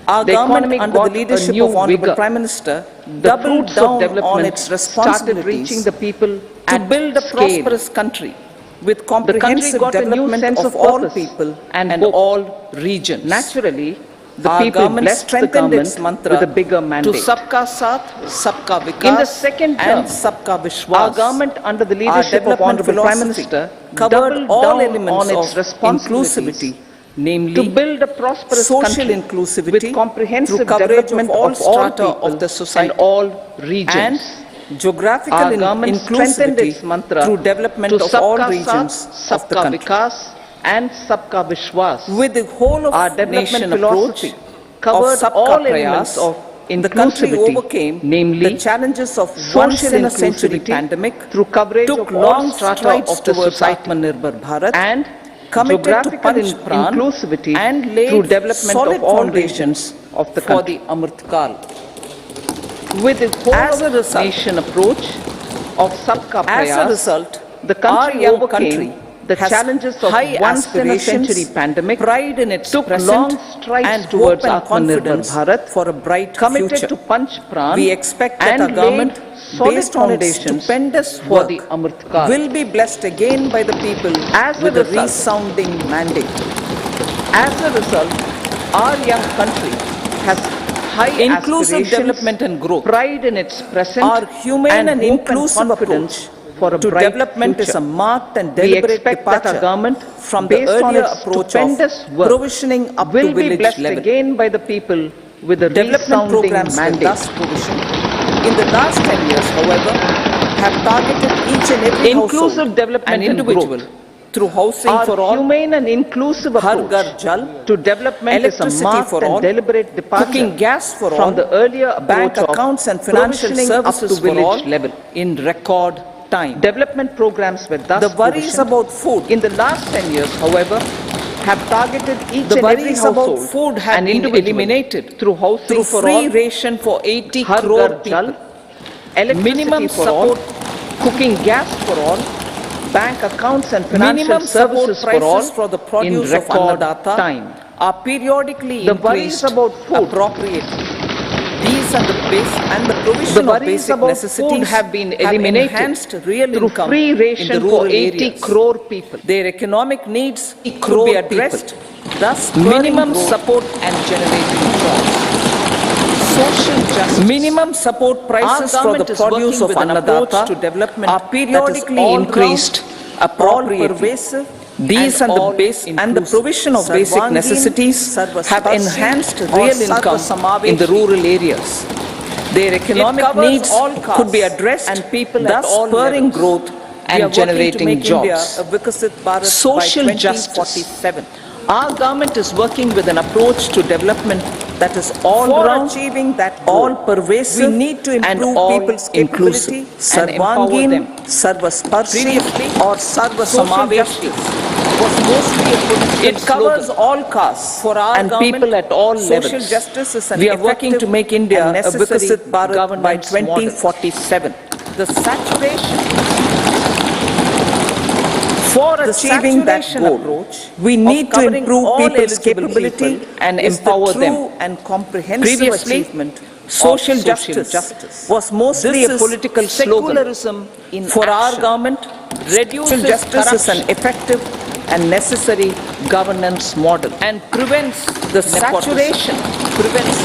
Our government under the leadership of Honorable Prime Minister doubled down on its responsibilities the people to build a prosperous country with comprehensive development of all people and all regions. Naturally, the people blessed strengthened its mantra with a bigger mandate. To Sabka Saath, Sabka Vikas in the second term, and Sabka Vishwas, our government under the leadership of Honorable Prime Minister covered all elements of inclusivity, namely to build a prosperous social inclusivity with comprehensive development of all strata of the society and all regions. And geographical inclusivity its mantra through development of all regions of the country. Vikas and Sabka Vishwas. With the whole of our development philosophy covered all elements of the country overcame namely the challenges of once-in-a-century pandemic through coverage took of long strides towards Atmanirbhar Bharat and committed to Panch Pran inclusivity and laid through development solid of all foundations of the country for the Amritkal. With the whole of nation approach of Sabka Prayas, as a result, the country overcame the challenges of once-in-a-century pandemic, pride in its took long strides towards Atmanirbhar Bharat for a bright committed future. To Panch Pran, we expect that our government, based on its stupendous work, the Amritkal, will be blessed again by the people with a resounding mandate. As a result, our young country has high inclusive development and growth, pride in its present, our humane and inclusive approach for a to development future. Is a marked and deliberate departure from the earlier approach of provisioning up to village level. Again by the people with a development programs mandate. Thus provisioned in the last 10 years, however, have targeted each and every inclusive development and individual through housing our for all, humane and inclusive approach Jal, to development electricity is a marked for all, and deliberate departure cooking gas for all, from the earlier bank accounts and financial services up to village level in record time. Development programs were thus the worries about food in the last 10 years, however, have targeted each The and every worries about household food have and been individual eliminated through housing through for free all, ration for 80 Har crore Ghar Jal, people, electricity minimum for support, all, cooking gas for all, bank accounts and financial minimum support services for all prices for the produce in of record Annadata time. are periodically The worries increased about food appropriately. These are the base and the The provision of worries basic about necessities food have been eliminated enhanced real through income free in the ration rural for 80 areas. crore people. Their economic needs could crore be addressed, thus Minimum spurring growth support and generating jobs. Social justice. Minimum support prices Our for the government is produce working of with an approach Annadata to development are that is periodically all-round, increased appropriately. all-pervasive, These and the all base and the inclusive. provision of basic Sarvangeen, necessities have Sarvasparshi enhanced or real income in the Sarvasamaveshi. rural areas. Their economic covers needs all castes could be addressed, and people thus at all spurring levels. growth We are and working to generating make India jobs. a Vikasit Bharat Social by justice. 2047. Our government is working with an approach to development that is all For round, achieving that all goal, pervasive, we need to and improve all people's inclusive. capability and empower Sarvangeen, them. Sarvasparshi, Previously, or social Sarvasamaveshi justice was mostly a political It covers slogan. all castes For our and government, people at all social levels. justice is an We are working to effective make India and a necessary Vikasit Bharat by governance model. 2047. The saturation For The achieving that saturation goal, approach we need of to covering improve all people's eligible capability people and is empower the them. true and comprehensive Previously, achievement social of justice was mostly This a is political slogan. secularism in For our action. government, Reduces social justice is an corruption. effective and necessary governance model. and prevents The nepotism. saturation prevents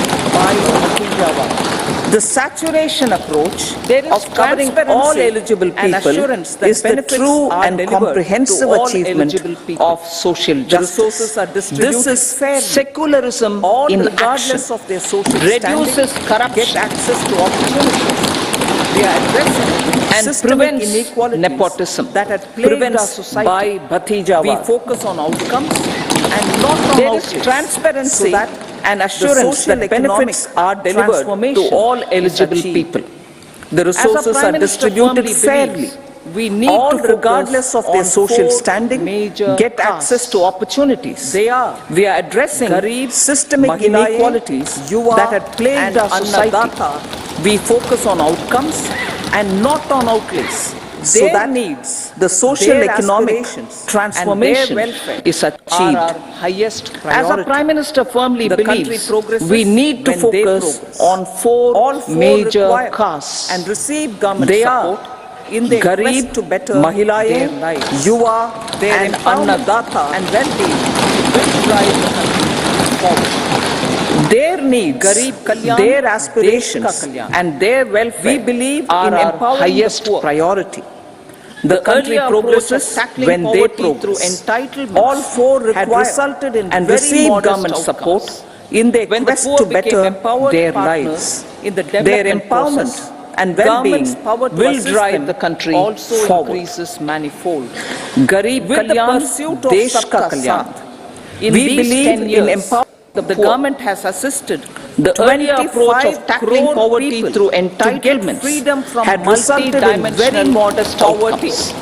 The saturation approach There is of covering transparency all eligible and people assurance that is the benefits true are and delivered comprehensive to all achievement eligible people. of social The justice. resources are distributed This is fairly. secularism All in regardless action. of their social Reduces standing, corruption. get access to opportunities. We are addressing And systemic prevents inequalities nepotism. that had plagued our Prevents society. by Bhatijawad. We focus on outcomes and not on There is outcomes. transparency So that and assurance social that benefits economic are delivered to transformation all is eligible achieved. people. The As our resources Prime are Minister distributed firmly fairly. believes, we need All to focus regardless of their on social 4 standing major get castes. access to opportunities. They are We are addressing Garib, systemic Mahilaye, inequalities Yuva, that had plagued and our society. Annadata. We focus on outcomes and not on outlays. So Their that needs, the social their economic aspirations, transformation and their welfare is are achieved. our highest As priority. our Prime Minister firmly The country believes, progresses we need to when they focus progress. on All 4 major require castes. and receive government They support are in their Garib, quest to better Mahilaye, their lives. Yuva, Their and empowerment Annadata and well-being will drive the country forward. Their needs, Garib Kalyan, their Desh aspirations, Ka Kalyan. and their welfare We believe are in our empowering highest the poor. priority. The country earlier approach progresses of tackling when they poverty through progress. entitlements All 4 had require resulted in and very receive modest government outcomes. support in their When the quest poor to became better empowered their partners lives. in the Their development empowerment process, and well-being government's power to will assist drive them the country also forward. increases manifold. Garib With the Kalyan, pursuit of Desh Ka Sabka Kalyan. Saath, in We these believe 10 in years, empowering the the poor. government has assisted The earlier approach of 25 tackling crore poverty people through to get entitlements freedom from had resulted in very multi-dimensional modest poverty. outcomes.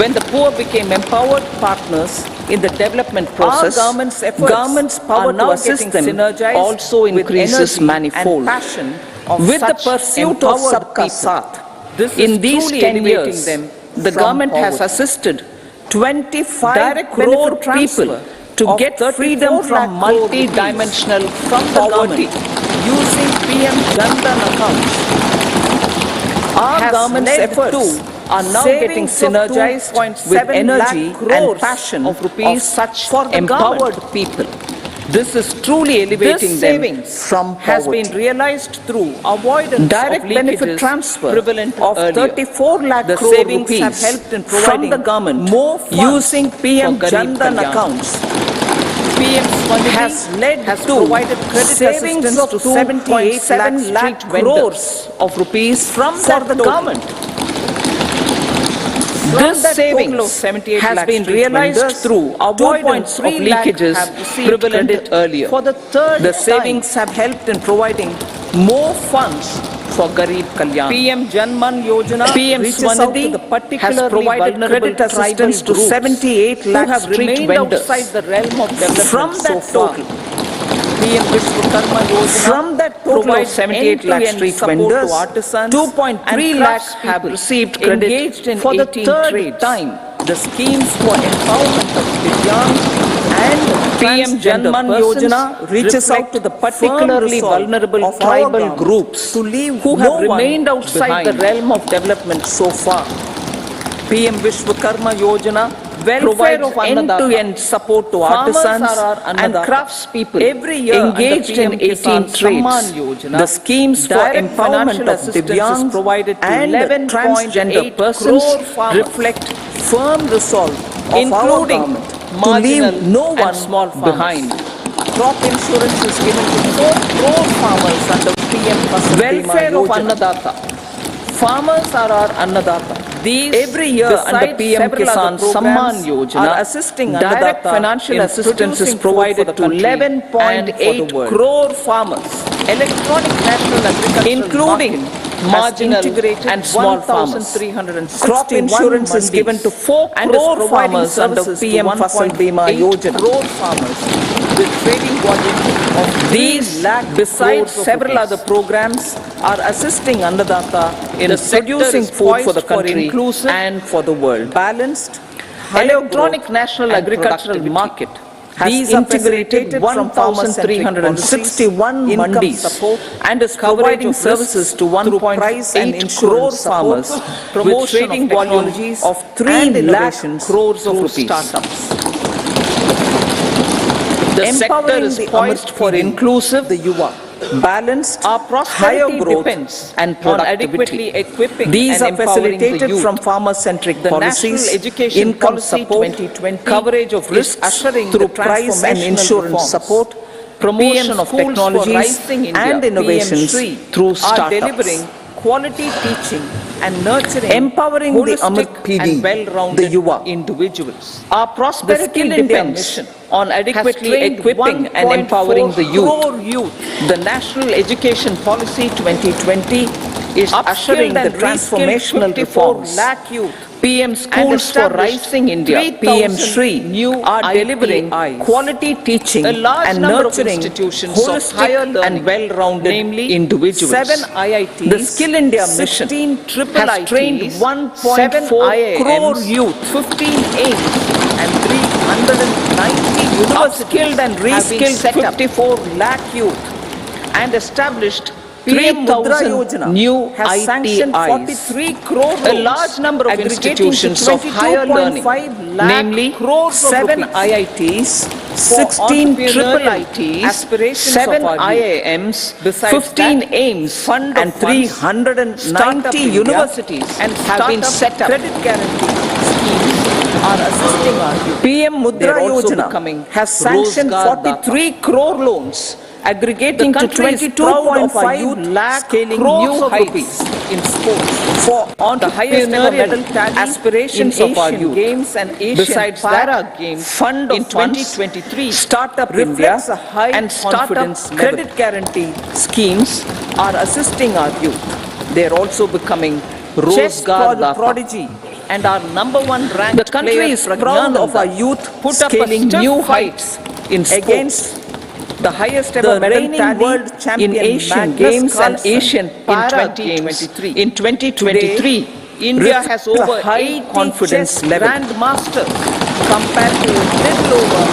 When the poor became empowered partners in the development process, Our government's power are now to assist getting them synergized also with increases energy manifold. and passion of With the such pursuit of empowered Sabka people. Saath, This is in these truly 10 elevating years, them the from government has poverty. assisted 25 Direct crore benefit transfer people to of get 34 freedom lakh from crore multi-dimensional rupees from the poverty. government using PM Jan Dhan accounts. Our has government's led efforts to are now getting savings of synergized 2.7 with energy lakh and crores passion of rupees such for the empowered government. people. This is truly elevating This them savings from has poverty. been realized through avoidance Direct of benefit leakages transfer prevalent of earlier. 34 lakh The crore savings rupees have helped in from providing the government more funds using PM for Jan Garib Dhan Kalyan. accounts PM Swanithi has led has to provided credit savings assistance of to 78 lakh lakh street crores of rupees From for that the total, government. From This that savings total of 78 has lakh been street realized vendors, through avoidance of 2.3 lakh leakages have received prevalent credit earlier. For the third The time, savings have helped in providing more funds for Garib Kalyan. PM Janman Yojana, PM Swanidhi has provided credit assistance to 78 lakh street vendors. Outside the realm of development. From that total, PM Vishwakarma Yojana, from that total of 78 lakh street vendors, 2.3 lakhs have received credit for the third time. The schemes for empowerment of Divyang and PM Janman Yojana reaches out to the particularly vulnerable tribal groups who have remained outside the realm of development so far. PM Vishwakarma Yojana provides end-to-end support to artisans and craftspeople every year engaged in 18 trades. The schemes for empowerment of Divyang and transgender persons reflect firm resolve including to leave no one behind. Crop insurance is given to 4 crore farmers under PM Fasal Welfare of Annadata. Farmers are our Annadata. These every year under PM Kisan Samman Yojana are assisting direct financial assistance is provided to 11.8 crore farmers. Electronic national agriculture including marginal and small farmers. Crop insurance is given to 4 crore farmers under PM Fasal Bima Yojana. Crore farmers with trading volume of these besides several other programs are assisting Annadata in producing food for the country and for the world. Balanced electronic national agricultural market has integrated 1,361 mandis and is providing services to 1.8 crore farmers with trading volume of 3 lakh crores of rupees. The sector is poised for inclusive, the yuva, balanced, higher growth and productivity. These are facilitated from farmer-centric policies, income support, coverage of risks through price and insurance support, promotion of technologies and innovations through startups. Quality teaching and nurturing, empowering the Amit PD, the yuva individuals. Our prosperity depends on adequately equipping and empowering the youth. The National Education Policy 2020 is ushering the transformational reforms. PM Schools for Rising India, PM Shri, are delivering quality teaching and nurturing holistic and well-rounded individuals. 7 IITs, the Skill India Mission has trained 1.4 crore youth, 15 aims and 390 skilled and reskilled 54 lakh youth and established 3,000 new has sanctioned 43 crore loans, a large number of institutions of higher learning, namely 7 IITs, 16 triple ITs, 7 IIMs, 15 AIMS, and 390 universities have been set up. Credit guarantee schemes are assisting our youth. PM Mudra Yojana has sanctioned 43 crore loans aggregating to 22.5 lakh crores of rupees in sports for the highest ever medal tally aspirations of our youth. Games and Asian Para Games Fund in 2023 Startup India and Startup Credit Guarantee schemes are assisting our youth. They are also becoming Rozgar prodigy and our #1 ranked. The country is proud of our youth scaling new heights in sports. The highest ever medal tally in Asian Games and Asian Para Games in 2023. India has over 80 confidence grandmasters compared to little over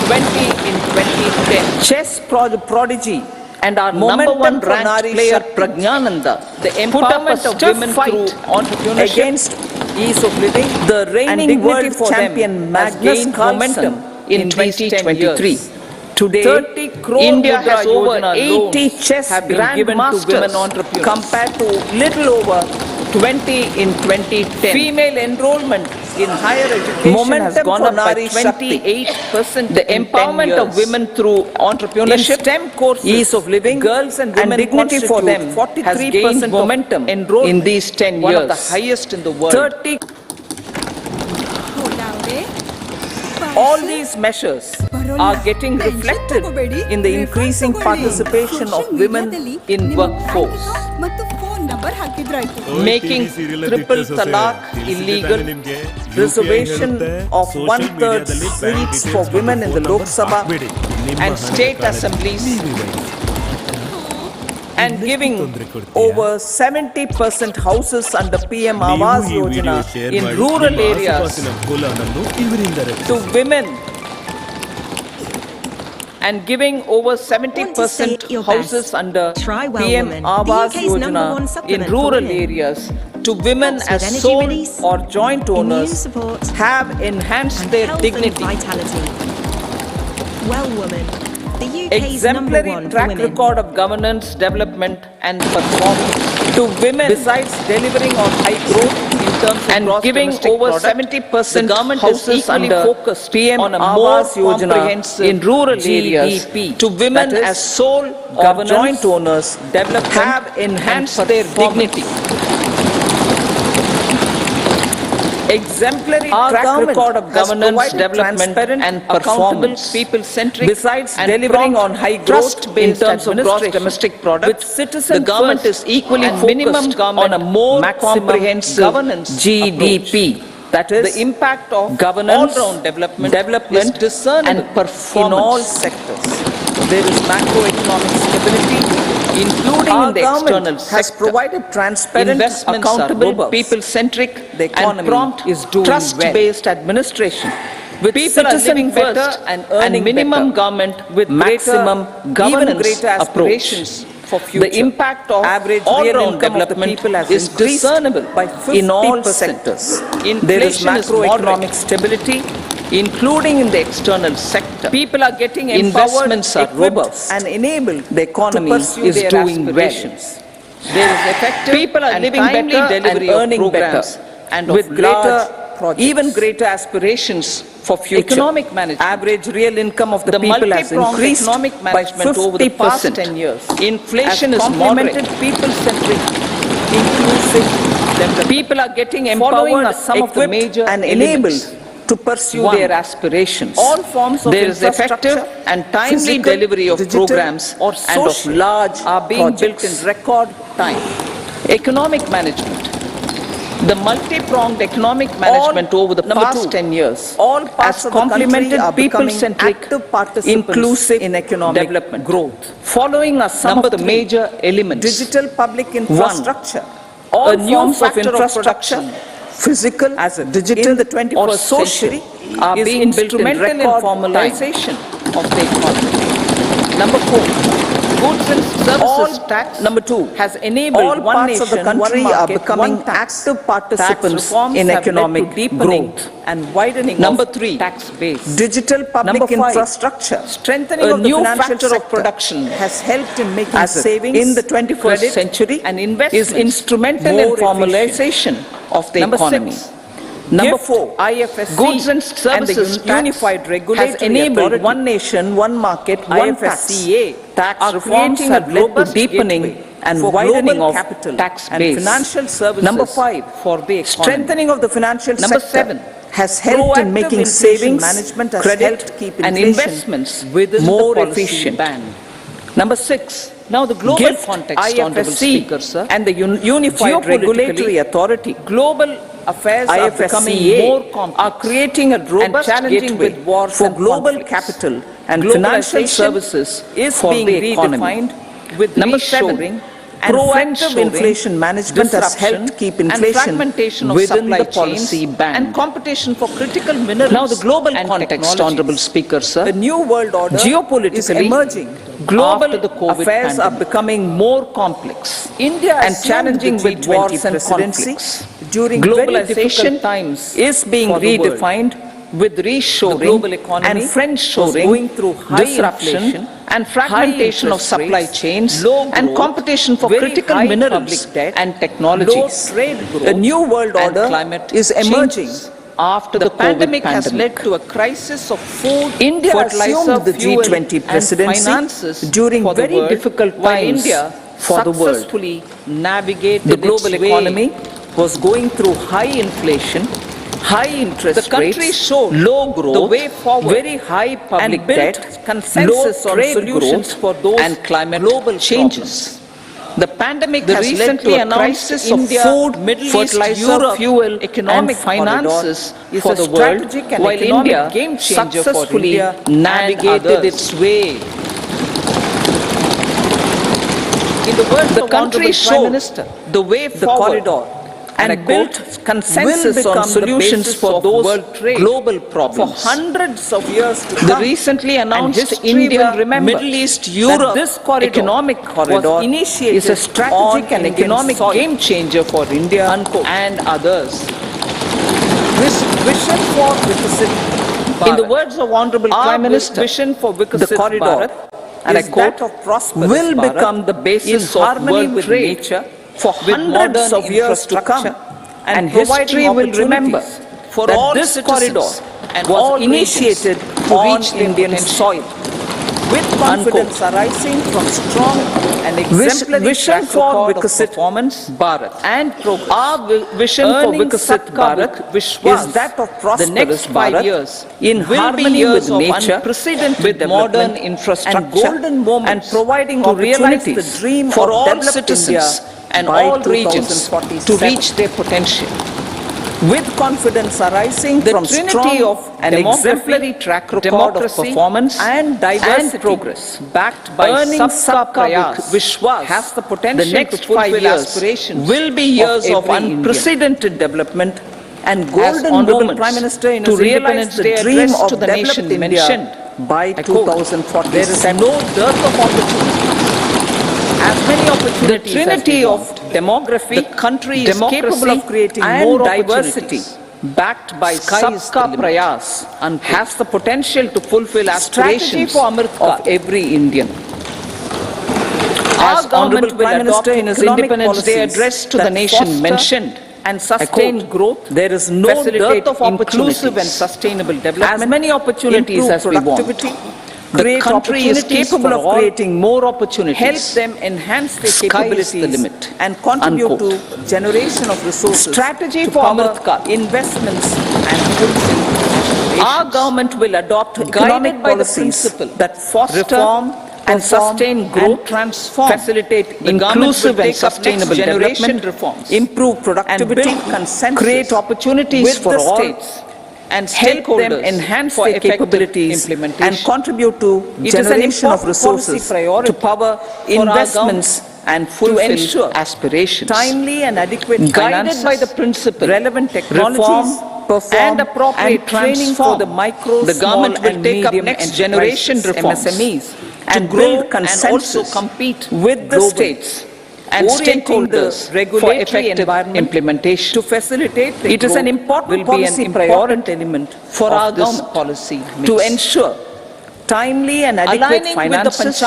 20 in 2010. Chess prodigy and our #1 ranked player Pragnananda, the empowerment of women through entrepreneurship against ease of living, the reigning world champion Magnus momentum in 2023. Today, India has over 80 chess grandmasters compared to little over 20 in 2010. Female enrollment in higher education has gone up by 28%. The empowerment of women through entrepreneurship, STEM courses, ease of living, girls and women dignity for them has gained momentum in these 10 years. One of the highest in the world. All these measures are getting reflected in the increasing participation of women in workforce. Number ಹಾಕಿದ್ರಾಯ್ತು. Making triple talaq illegal, reservation of 1/3 seats for women in the Lok Sabha and state assemblies, and giving over 70% houses under PM Awas Yojana in rural areas to women, and giving over 70% houses under PM Awas Yojana in rural areas to women as sole or joint owners have enhanced their dignity. Well, woman, the UK's Exemplary #1 track for women. record of governance, development and performance to women, besides delivering on high growth in terms of and giving over 70% houses under PM on a more comprehensive in rural areas to women as sole or joint owners, development have enhanced their dignity. Exemplary track record of governance, development and performance, people-centric, besides delivering on high growth in terms of gross domestic product, with citizen the government is equally focused on a more comprehensive governance GDP. That is, the impact of governance, all-round development is discernible and performance in all sectors. There is macroeconomic stability, including in the external sector, has provided transparent, investments, accountable, people-centric, and prompt, trust-based administration. With people are living better and earning minimum government with maximum governance, greater aspirations for future. The impact of average all-round development is discernible in all sectors. There is macroeconomic stability, including in the external sector. People are getting investments are robust and enabled. The economy is doing well. There is effective people are living better and earning better, and with greater, even greater aspirations for future. Economic management. Average real income of the people has increased by 50% over the past 10 years. Inflation is moderate. People-centric, inclusive. People are getting empowered, some of the major and enabled to pursue their aspirations. All forms of there is effective and timely delivery of programs or and of large are being built in record time. Economic management. The multi-pronged economic management over the past 10 years has complemented people-centric, inclusive in economic development growth. Following are some of the major elements. Digital public infrastructure. All forms of infrastructure, physical as a digital in the 21st century are being instrumental in formalization of the economy. Number 4, goods and services tax. Number 2, has enabled all one parts nation, of the country market, are becoming active participants in economic growth and widening. Number 3, tax base. Digital public infrastructure, strengthening of the financial sector of production has helped in making savings in the 21st century and investment is instrumental in formalization of the economy. Number 4, IFSC goods and services and the unified regulatory has enabled authority. One nation, one market, IFSCA tax reforms have led to deepening and widening of capital tax and base. Financial services. Number 5, for the economy. Strengthening of the financial number sector 7, has helped in making savings, management has credit keep and investments within more efficient. Band. Number 6, now the global context, IFSC Speaker, sir, and the unified regulatory authority, global affairs are becoming more complex, are creating a robust challenging with wars for global capital and financial services is being redefined with number 7. And proactive inflation management has helped keep inflation within the policy band. And competition for critical minerals. Now the global context, Honorable Speaker, sir. The new world order geopolitically is emerging. Global affairs are becoming more complex. India and challenging with wars and conflicts. During globalization times is being redefined with reshoring global economy and friendshoring going through high disruption and fragmentation of supply chains and competition for critical minerals and technologies. The new world order is emerging after the pandemic has led to a crisis of food, India fertilizer, the G20 presidency during very difficult times India for the world. Successfully navigated the global economy was going through high inflation, high interest rates, the country showed low growth, the way forward, very high public debt, consensus on solutions for those and climate global changes. The pandemic has led to a crisis of food, fertilizer, fuel, economic finances for the world, while India successfully navigated its way. In the words of the country showed the way forward and built consensus on solutions for those global problems. For hundreds of years to come, the recently announced India, Middle East, Europe economic corridor is a strategic and economic game changer for India and others. Vision for Vikasit Bharat. In the words of Honorable Prime Minister, vision for Vikasit Bharat, and I quote, will become the basis of world trade for hundreds of years to come, and history will remember that this corridor was initiated to reach Indian soil. With confidence arising from strong and exemplary track record of performance, Bharat and progress. Our vision for Vikasit Bharat is that of prosperous the next 5 years in harmony with nature, with modern infrastructure and golden moments, and providing to realize the dream for all citizens and all regions to reach their potential. With confidence arising from strong of an exemplary track record of performance and diversity and progress, backed by Sabka Prayas, Vishwas, has the potential the next to 5 years will be years of unprecedented development and golden moments Prime Minister in to realize the dream of the nation mentioned by 2040. There is no dearth of opportunity. As many opportunities, the trinity of demography, the country is capable of creating more diversity, backed by Sabka Prayas, and has the potential to fulfill aspirations of every Indian. As Honorable Prime Minister in his Independence Day address to the nation mentioned, and sustain growth, there is no dearth of inclusive and sustainable development, as many opportunities as we want. The country is capable of creating more opportunities. Help them enhance their capabilities and contribute to generation of resources. Strategy for Amritkal, investments and fulfill. Our government will adopt economic policies that foster reform and sustain growth, transform, facilitate inclusive and sustainable development, reforms, improve productivity, create opportunities for all states, and help them enhance their capabilities and contribute to generation of resources to power investments and fulfill aspirations. Timely and adequate guided by the principle, relevant technologies, and appropriate training for the micro, the government will take up next generation reforms, MSMEs, and build consensus and also compete with the states and stakeholders for effective implementation. To facilitate the it is an important policy priority element for our government policy to ensure timely and adequate finances,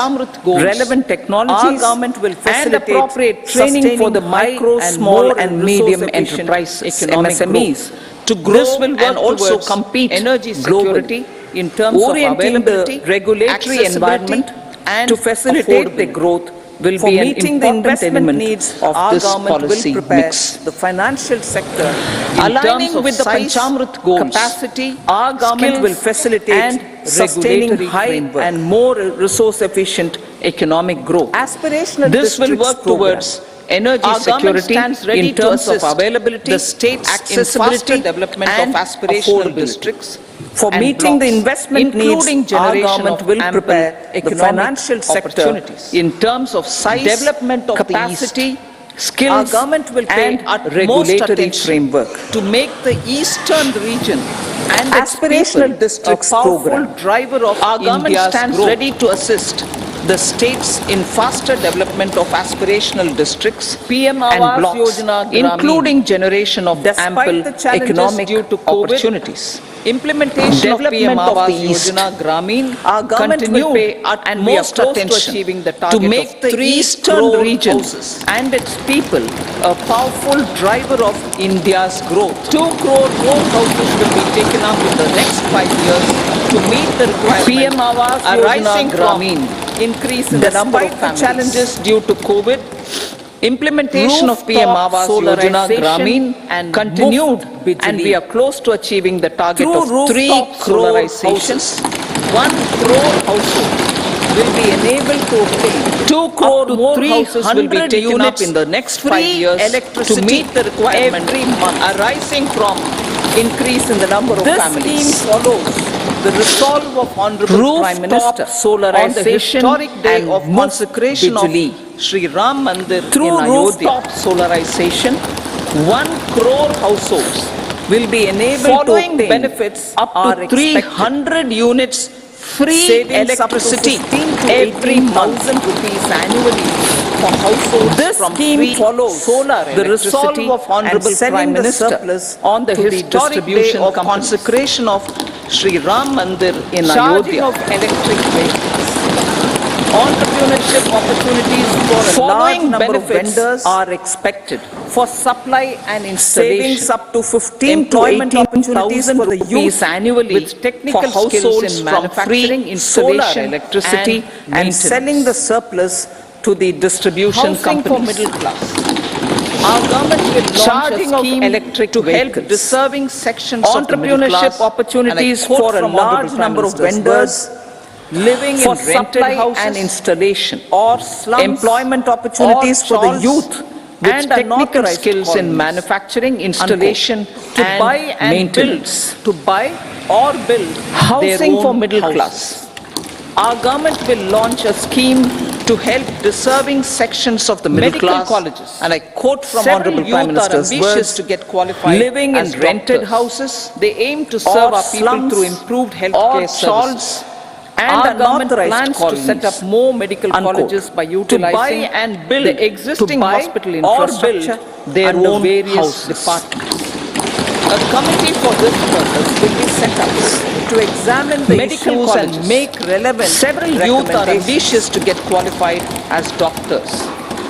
relevant technologies, our government will facilitate and appropriate training for the micro, small and medium enterprises, MSMEs, to grow. This will work and also compete energy security in terms of availability, regulatory environment, and to facilitate the growth will be an important element needs of this policy mix. The financial sector, aligning with the Panchamrit goals, capacity, our government will facilitate and sustaining high and more resource-efficient economic growth. Aspirational this will work towards energy security in terms of availability, the state's accessibility, development of aspirational districts. For meeting the investment needs, our government will prepare the financial sector in terms of size, development of capacity, skills, our government will pay regulatory framework to make the eastern region and aspirational districts a powerful driver of our government stands ready to assist the states in faster development of aspirational districts and blocks, including generation of ample economic opportunities. Implementation of PM Awas Yojana Gramin, our government will pay utmost attention to make the eastern region and its people a powerful driver of India's growth. 2 crore more houses will be taken up in the next 5 years to meet the requirement PM Awas arising Gramin. Increase in the number of families. Challenges due to COVID, implementation of PM Awas Yojana Gramin and continued, and we are close to achieving the target of 3 crore houses, 1 crore households will be enabled to obtain 2 crore more houses will be taken up in the next 5 years to meet the requirement every month arising from increase in the number of families. This scheme follows the resolve of Honorable Prime Minister on the historic day of consecration of Sri Ram Mandir through rooftop solarization. 1 crore households will be enabled to obtain benefits up to 300 units free electricity every 1,000 rupees annually for households. This scheme follows the resolve of Honorable Prime Minister on the historic day of consecration of Sri Ram Mandir in Ayodhya. Of electric vehicles. Entrepreneurship opportunities for a large number of vendors are expected for supply and installation. Savings up to 15 to 18,000 for the youth annually with technical skills in manufacturing, installation, electricity, and selling the surplus to the distribution companies. For middle class. Our government will launch a scheme electric to help deserving sections of the middle class. Entrepreneurship opportunities for a large number of vendors living in rented houses and installation, or slums, employment opportunities for the youth with technical skills in manufacturing, installation, to buy and build, housing for middle class. Our government will launch a scheme to help deserving sections of the middle class, colleges, and I quote from Honorable Prime Minister's words, to get qualified living in rented houses. They aim to serve our people through improved healthcare services. And our government plans to set up more medical colleges by utilizing and build the existing hospital infrastructure their own various departments. A committee for this purpose will be set up to examine the medical issues and make relevant. Several youth are ambitious to get qualified as doctors.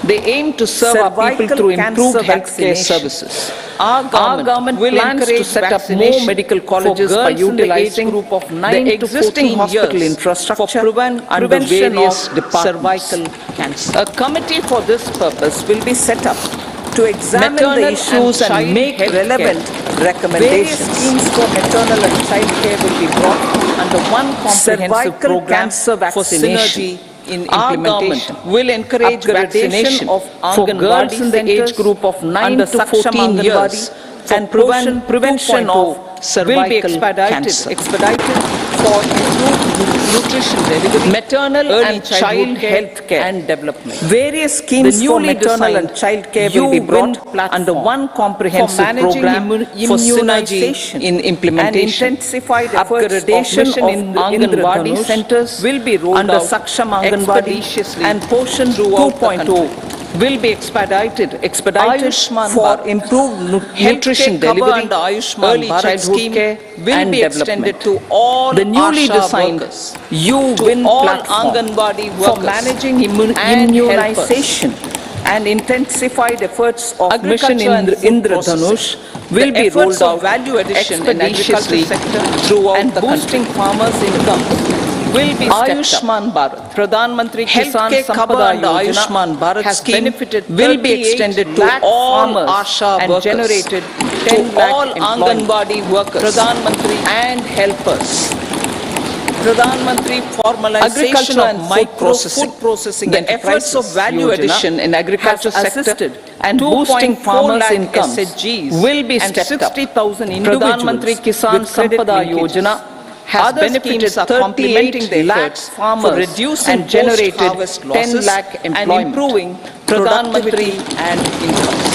They aim to serve our people through improved healthcare services. Our government will encourage to set up more medical colleges by utilizing the existing hospital infrastructure for prevention of cervical cancer. A committee for this purpose will be set up to examine the issues and make relevant recommendations. Various schemes for maternal and child care will be brought under one comprehensive program for synergy in implementation. Will encourage vaccination for girls in the age group of 9 to 14 years and prevention of cervical cancer. For improved nutrition delivery, maternal and child health care and development. Various schemes for maternal and child care will be brought under one comprehensive program for synergy in implementation. And intensified upgradation of Anganwadi centers will be rolled under Saksham Anganwadi and Poshan 2.0 will be expedited for improved nutrition delivery, early childhood care will be extended to all the newly designed You-Win platform for managing immunization and intensified efforts of Mission Indradhanush will be rolled out value addition expeditiously throughout the boosting farmers' income. Will be Ayushman Bharat. Pradhan Mantri Kisan Sampada Yojana has benefited will be extended to all Asha and workers, generated 10 lakh all Anganwadi workers, Pradhan Mantri and helpers. Pradhan Mantri formalization of micro food processing the efforts of value addition in agriculture sector and boosting farmers' income will be stepped up. 60,000 individuals Pradhan Mantri Kisan Sampada Yojana has benefited 38 lakh farmers for reducing and generated 10 lakh employment and improving Pradhan Mantri and incomes.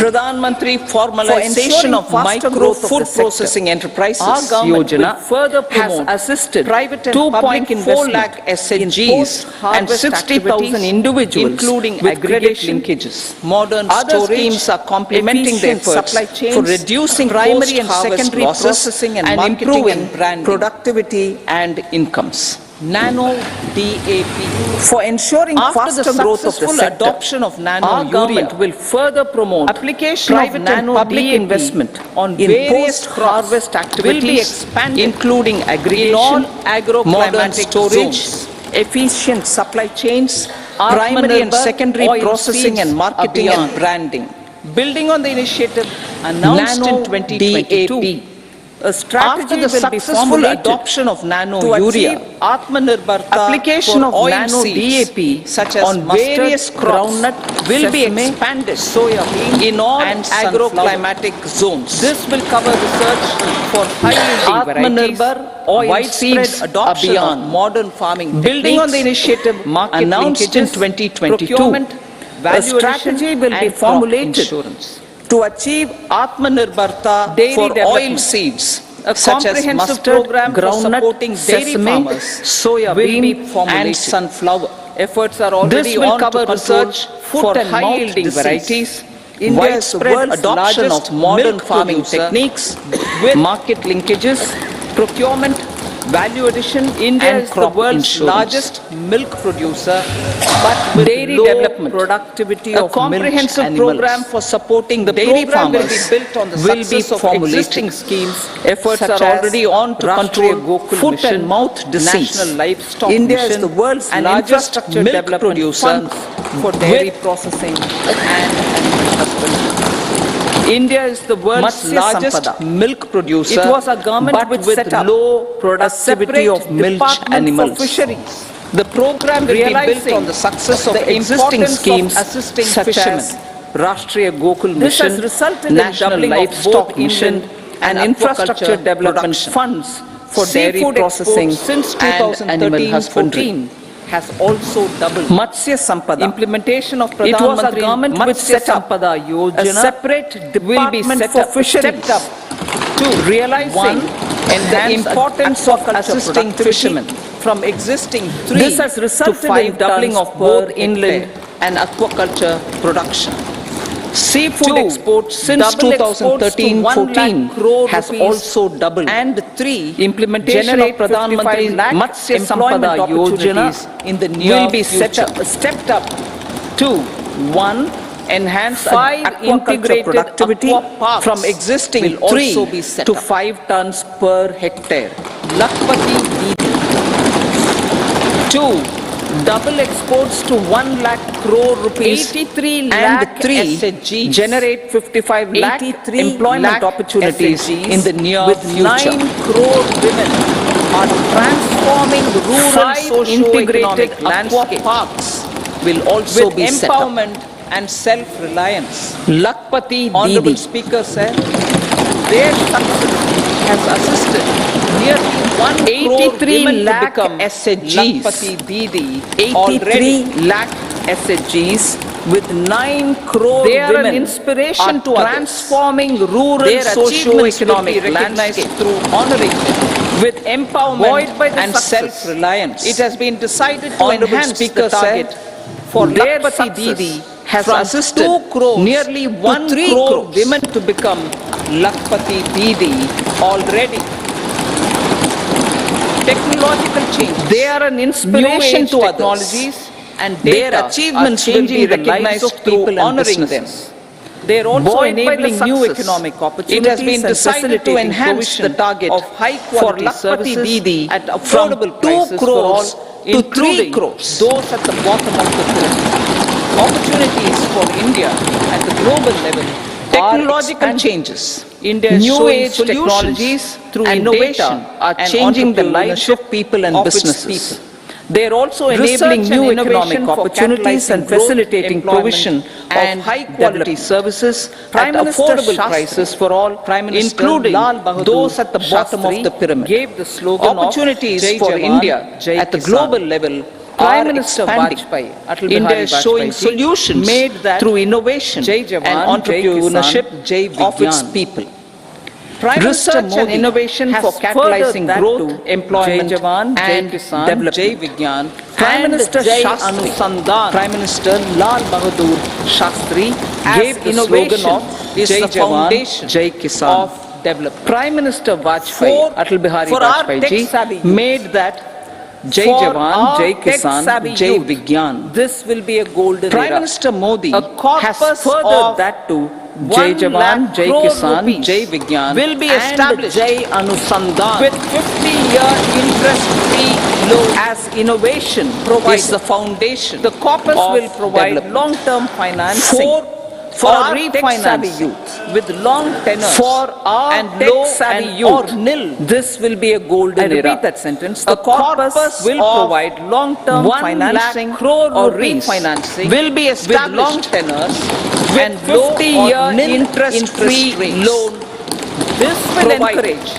Pradhan Mantri formalization of micro food processing enterprises Yojana further has assisted private and 2.4 lakh SHGs and 60,000 individuals including aggregate linkages. Modern other schemes are complementing the efforts for reducing primary and secondary processing and improving productivity and incomes. Nano DAP. For ensuring faster growth of the sector, adoption of nano our government will further promote application private of nano and public DAP investment on various harvest activities will be expanded, including aggregation, modern storage, efficient supply chains, primary and secondary processing and marketing and branding. Building on the initiative announced in 2022, A strategy After the will be successful formulated adoption of nano to urea, achieve Atmanirbharta application for of oil nano seeds, DAP such as on mustard, various crops groundnut, will be sesame, expanded soya bean, in all and agroclimatic zones. This will cover research for high-yielding varieties, Atmanirbhar oil widespread seeds adoption of Abhiyan, modern farming building on the techniques, initiative market announced in linkages, 2022. procurement, A value strategy addition, will be and crop formulated insurance. to achieve Atmanirbharta Dairy for oil development. seeds A such as comprehensive mustard, program for groundnut, supporting dairy sesame, farmers soya will be bean formulated. and sunflower. Efforts are already This will on cover to control research foot for and mouth high-yielding disease. varieties, India is the widespread world's adoption largest of modern milk farming producer techniques, with market linkages, procurement, value addition. India and is the crop world's insurance. largest milk producer, but with Dairy low development. productivity A of comprehensive milk program animals. for supporting The dairy program will farmers be built on the will be success of formulated. existing schemes. Efforts such are as already on to Rashtriya control Gokul foot Mission, and mouth disease. National Livestock India is Mission, the world's and largest infrastructure milk development producer funds for dairy with processing and animal husbandry. India is the world's Matsya largest Sampada. milk producer, It was a government but which with set up low a productivity separate of milk department animals. for fisheries. The program will be built Realizing on the success of the existing importance of schemes assisting such fishermen. as Rashtriya Gokul This has Mission, resulted in National doubling of Livestock both Mission, inland and and infrastructure aquaculture development production. funds for dairy Seafood processing exports since and animal husbandry. 2013-14 has also doubled. Matsya Sampada. Implementation of It Pradhan was a Mantri government which Matsya set up Sampada a Yojana separate will be department set for up, fisheries stepped up to realizing One, the enhance importance of aquaculture assisting productivity fishermen from existing 3 This has to resulted 5 in doubling tons of per both inland hectare. and aquaculture production. Seafood Two, exports since double exports to 1 lakh crore 2013-14 has rupees. also doubled. And 3, Implementation generate of Pradhan 55 Mantri's lakh Matsya employment Sampada Yojana opportunities in the near will be future. stepped up to 1. Enhance 5 aquaculture integrated productivity aqua parks from existing will 3 also be set to up. 5 tons per hectare. Lakpati Didi. 2. Double exports to 1 lakh crore rupees 83 and lakh 3. SHGs. Generate 55 lakh 83 employment lakh opportunities SHGs in the near with future. 9 crore women are transforming rural 5 integrated socio-economic aqua landscape parks will also with be set up. empowerment and self-reliance. Lakpati Honorable Didi. Speaker said, their success has assisted nearly 1 crore 83 women to lakh become SHGs. Lakpati Didi 83 already. lakh SHGs with 9 crore They are women an inspiration are to others. transforming rural Their achievements will be socio-economic recognized landscape through honoring them. with empowerment Buoyed by the and success, self-reliance. It has been decided to Honorable enhance Speaker the target for their Lakpati success Didi has from assisted 2 crores nearly to 1 3 crore crores women to become Lakpati Didi already. Technological change. They are an inspiration to others. Technologies and Their data achievements are will be changing the lives recognized of people through and honoring businesses. They are also Buoyed by the enabling new success, economic it opportunities has been and decided to facilitating enhance the provision target of high for quality Lakpati services Didi at from affordable 2 prices for all, crores to 3 including crores. those at the bottom of the pyramid. Opportunities for India at the global level Technological are changes, India is new showing age technologies through and innovation data are and changing the lives entrepreneurship of people and of its businesses. people. They are also Research enabling and new innovation economic for opportunities and catalyzing growth, facilitating employment, provision and of high high-quality development. services Prime at Minister affordable Shastri, prices for all, Prime Minister including Lal Bahadur those at the bottom Shastri of the pyramid. gave the slogan Opportunities of Jai for Jawan, India Jai at the Kisan. global level Prime are Minister expanding. Vajpayee, Atal India Bihari is showing Vajpayee ji, solutions made that through innovation Jai Jawan, and Jai entrepreneurship Kisan, Jai of its Vigyan. people. Prime Research Minister and Modi innovation has for catalyzing furthered that growth, to employment Jai Jawan, Jai and Kisan, development. Jai Vigyan, Prime and Minister Jai Shastri, Anusandhan. Prime Minister Lal Bahadur Shastri As gave the innovation slogan of is Jai the Jawan, foundation Jai Kisan. of development. Prime Minister Vajpayee, Atal Bihari for our Vajpayee tech-savvy ji, youth, made that Jai for Jawan, our Jai Kisan, tech-savvy Jai youth, Vigyan. this will be a golden Prime era. Minister Modi A has corpus furthered of that to Jai 1 Jawan, lakh Jai crore Kisan, rupees Jai Vigyan will be and established Jai Anusandhan with 50-year interest-free loan as innovation provided. is the foundation The corpus of will provide development. long-term financing 4. for our tech-savvy youth with long tenures, for our and low and youth, or nil, this will be a golden era. I repeat that sentence. The corpus will provide long-term financing crore or refinancing will be established with long tenures and 50-year interest-free loan. This will encourage.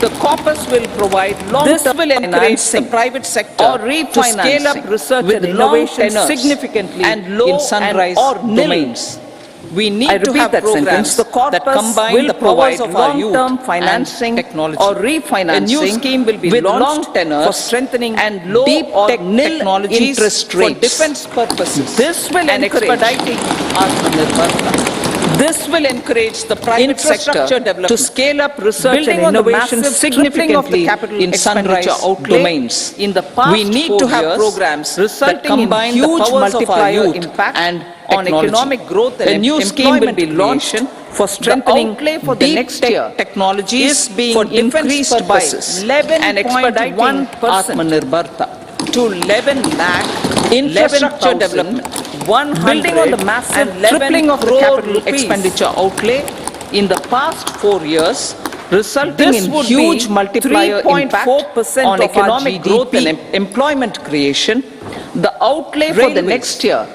The corpus will provide long-term financing, the private sector or to scale up research and innovation significantly and low in sunrise or domains. We need to have programs that combine the powers of our long-term financing technology or refinancing. A new scheme will be with long tenors for strengthening and low deep or nil interest rates for defense purposes. This will expediting our This will encourage the private sector to scale up research and innovation significantly in sunrise domains. In the past, we need to have programs that combine the powers of our youth impact and on economic growth and a new scheme will be launched for strengthening for the next year. Technologies is being increased by 11.1% to 11 lakh infrastructure development. Building on the massive tripling of the capital expenditure outlay in the past 4 years, resulting in huge multiplier impact on economic growth and employment creation. The outlay for the next year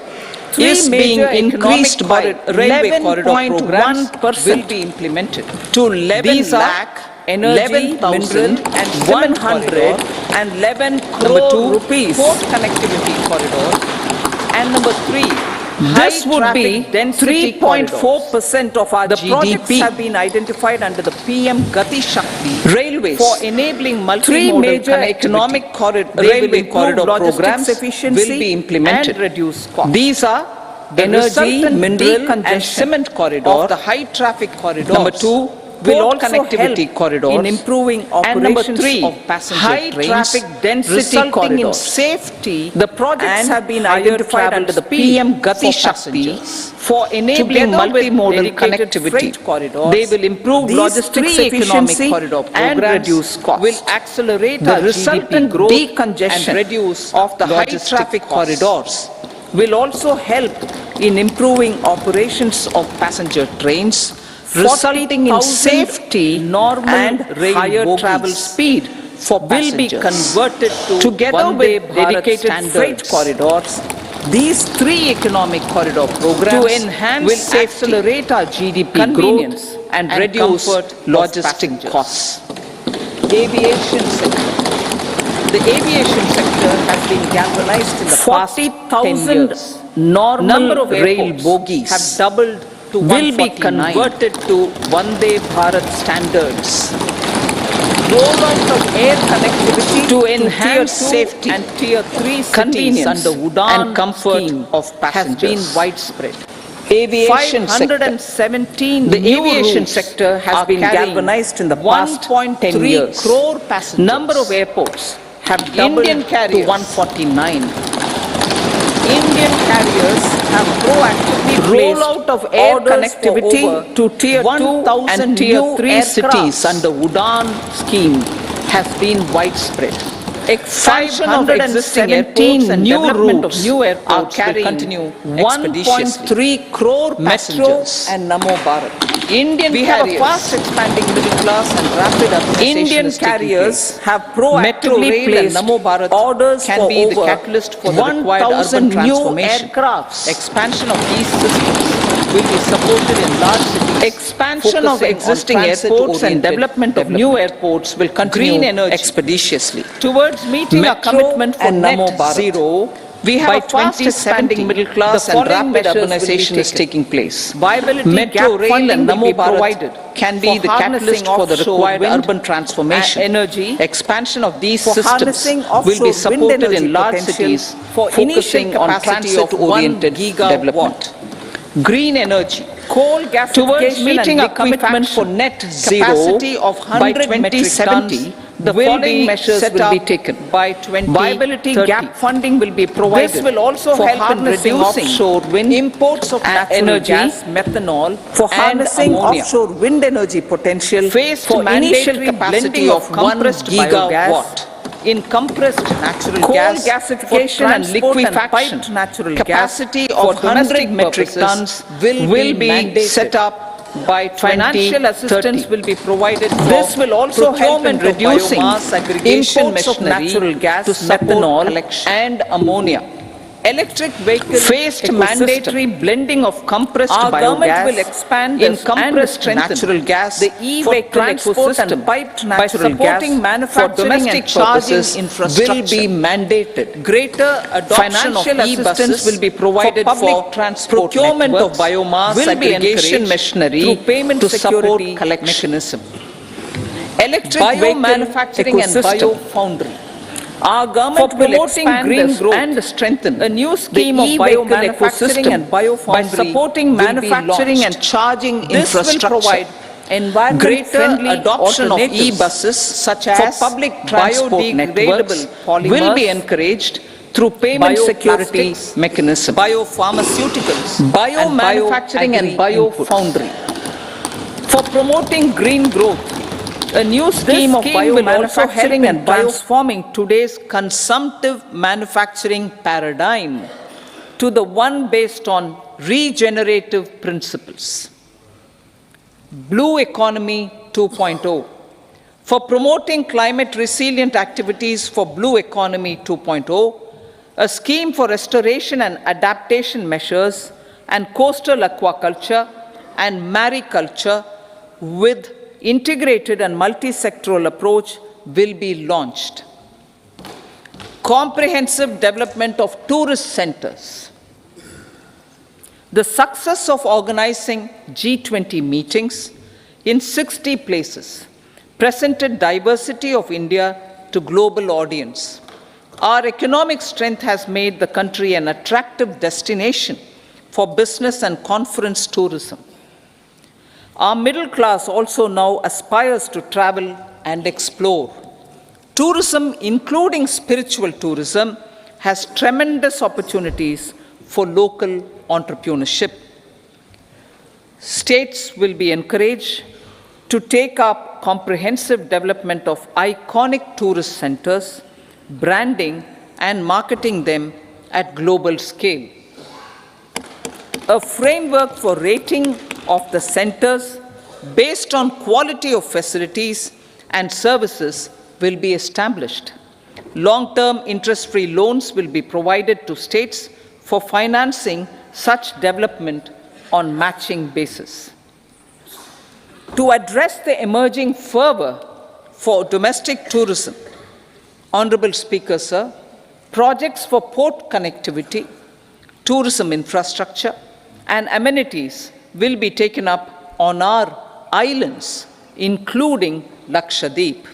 is being increased by 11.1% will be implemented to 11 lakh energy, mineral and 111 crore rupees port connectivity corridor. And number 3, this would be 3.4% of our GDP. The projects have been identified under the PM Gati Shakti railways for enabling multi-modal major economic railway corridor programs will be implemented and reduce costs. These are the energy, mineral and cement corridor of the high traffic corridors. Number 2, will also connectivity corridors in improving operations of passenger high trains, traffic density resulting corridors. In safety. The projects have been identified under the PM Gati Shakti for enabling multimodal connectivity. They will improve logistics efficiency and reduce costs. Will accelerate the resultant growth decongestion and reduce of the high traffic corridors. Will also help in improving operations of passenger trains, resulting in safety, normal and higher travel speed for passengers. Will be converted to together with dedicated freight corridors. These 3 economic corridor programs to enhance will accelerate our GDP convenience growth and reduce logistic costs. Aviation sector. The aviation sector has been galvanized in the past 10 years. Normal number of rail bogies have doubled to will be converted to Vande Bharat standards. Rollout of air connectivity to enhance safety and Tier 3 convenience under Udan and comfort of passengers has been widespread. Aviation 517 the aviation sector has been galvanized in the past 10 years. Crore passengers. Number of airports have doubled to 149. Indian carriers have proactively rolled out of air connectivity to Tier 2 and Tier 3 cities under Udan scheme has been widespread. Expansion of existing airports and development of new airports will continue 1.3 crore passengers and Namo Bharat. We have a fast expanding middle class and rapid urbanization. Indian carriers have proactively placed Namo Bharat orders can be the catalyst for the required urban transformation. New aircrafts. Expansion of these systems will be supported in large cities. Expansion of existing airports and development of new airports will continue expeditiously. Towards meeting our commitment for net zero, we have a fast expanding middle class and rapid urbanization is taking place. Viability Metro rail and Namo Bharat can be the catalyst for the required urban transformation. Energy expansion of these systems will be supported in large cities, focusing on transit-oriented development. Green energy. Coal gasification towards meeting our commitment for net zero by 2070. The following measures will be taken. By 2030, viability gap funding will be provided. This will also help in reducing offshore wind imports of natural gas, methanol, for harnessing offshore wind energy potential for initial capacity of 1 gigawatt. in compressed natural coal gas, gasification and liquefaction, piped natural capacity gas of for 100 metric purposes tons will be be set up by Financial 2030. assistance will be provided for This will also help in procurement of reducing biomass aggregation imports of machinery natural gas to support methanol collection. and ammonia. Electric vehicle Phased ecosystem. mandatory blending of compressed Our government biogas will expand in this and compressed strengthen natural gas the for e-vehicle transport ecosystem and piped by natural supporting gas for manufacturing domestic and charging purposes infrastructure. will be mandated. Greater adoption of Financial e-buses assistance will be provided for public for transport procurement of networks biomass will be aggregation encouraged machinery through payment to support security collection. mechanism. Electric Biomanufacturing vehicle and ecosystem. biofoundry. Our For government will promoting expand green this growth, and strengthen a new scheme the of e-vehicle biomanufacturing ecosystem and biofoundry by supporting will be manufacturing launched. and charging This will infrastructure. provide Greater environment-friendly adoption of alternatives e-buses such for as public transport networks biodegradable will be polymers, encouraged through payment security bioplastics, mechanism. biopharmaceuticals, Biomanufacturing and biofoundry. For promoting green growth, a new scheme of will also help biomanufacturing in and transforming today's consumptive manufacturing paradigm to the one based on regenerative principles. Blue Economy 2.0. For promoting climate resilient activities for Blue Economy 2.0, a scheme for restoration and adaptation measures and coastal aquaculture and mariculture with integrated and multi-sectoral approach will be launched. Comprehensive development of tourist centers. The success of organizing G20 meetings in 60 places presented diversity of India to global audience. Our economic strength has made the country an attractive destination for business and conference tourism. Our middle class also now aspires to travel and explore. Tourism, including spiritual tourism, has tremendous opportunities for local entrepreneurship. States will be encouraged to take up comprehensive development of iconic tourist centers, branding and marketing them at global scale. A framework for rating of the centers based on quality of facilities and services will be established. Long-term interest-free loans will be provided to states for financing such development on matching basis. To address the emerging fervor for domestic tourism, Honorable Speaker, sir, projects for port connectivity, tourism infrastructure, and amenities will be taken up on our islands, including Lakshadweep.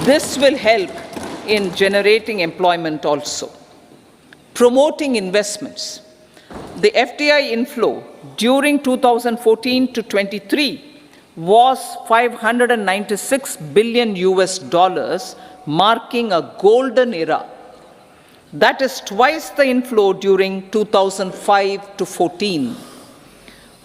This will help in generating employment also. Promoting investments. The FDI inflow during 2014 to 23 was $596 billion, marking a golden era. That is twice the inflow during 2005 to 14.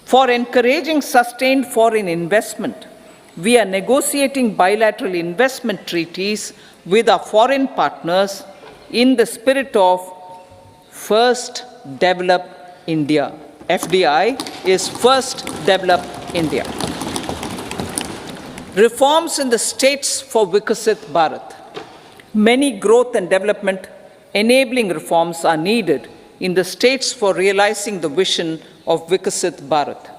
For encouraging sustained foreign investment, we are negotiating bilateral investment treaties with our foreign partners in the spirit of First Develop India. FDI is First Develop India. Reforms in the states for Vikasit Bharat. Many growth and development enabling reforms are needed in the states for realizing the vision of Vikasit Bharat.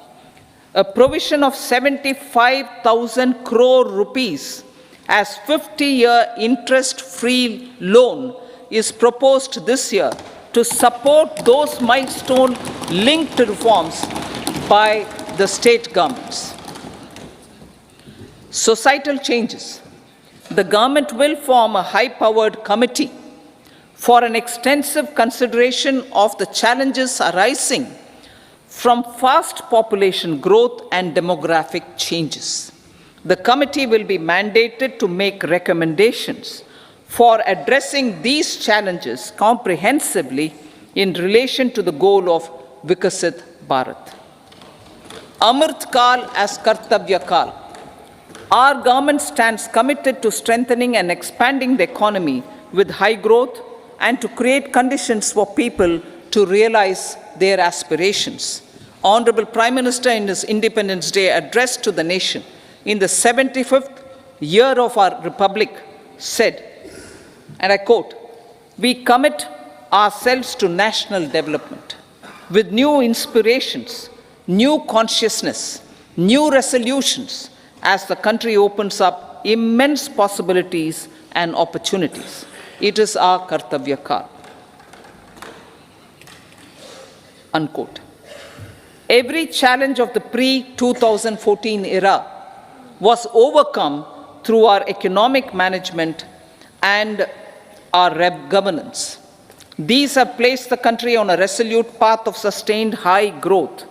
A provision of 75,000 crore rupees as 50-year interest-free loan is proposed this year to support those milestone-linked reforms by the state governments. Societal changes. The government will form a high-powered committee for an extensive consideration of the challenges arising from fast population growth and demographic changes. The committee will be mandated to make recommendations for addressing these challenges comprehensively in relation to the goal of Vikasit Bharat. Amrit Kal as Kartavya Kal. Our government stands committed to strengthening and expanding the economy with high growth and to create conditions for people to realize their aspirations. Honorable Prime Minister, in his Independence Day address to the nation in the 75th year of our Republic, said, and I quote, "We commit ourselves to national development with new inspirations, new consciousness, new resolutions as the country opens up immense possibilities and opportunities. It is our Kartavya Kal." Unquote. Every challenge of the pre-2014 era was overcome through our economic management and our governance. These have placed the country on a resolute path of sustained high growth.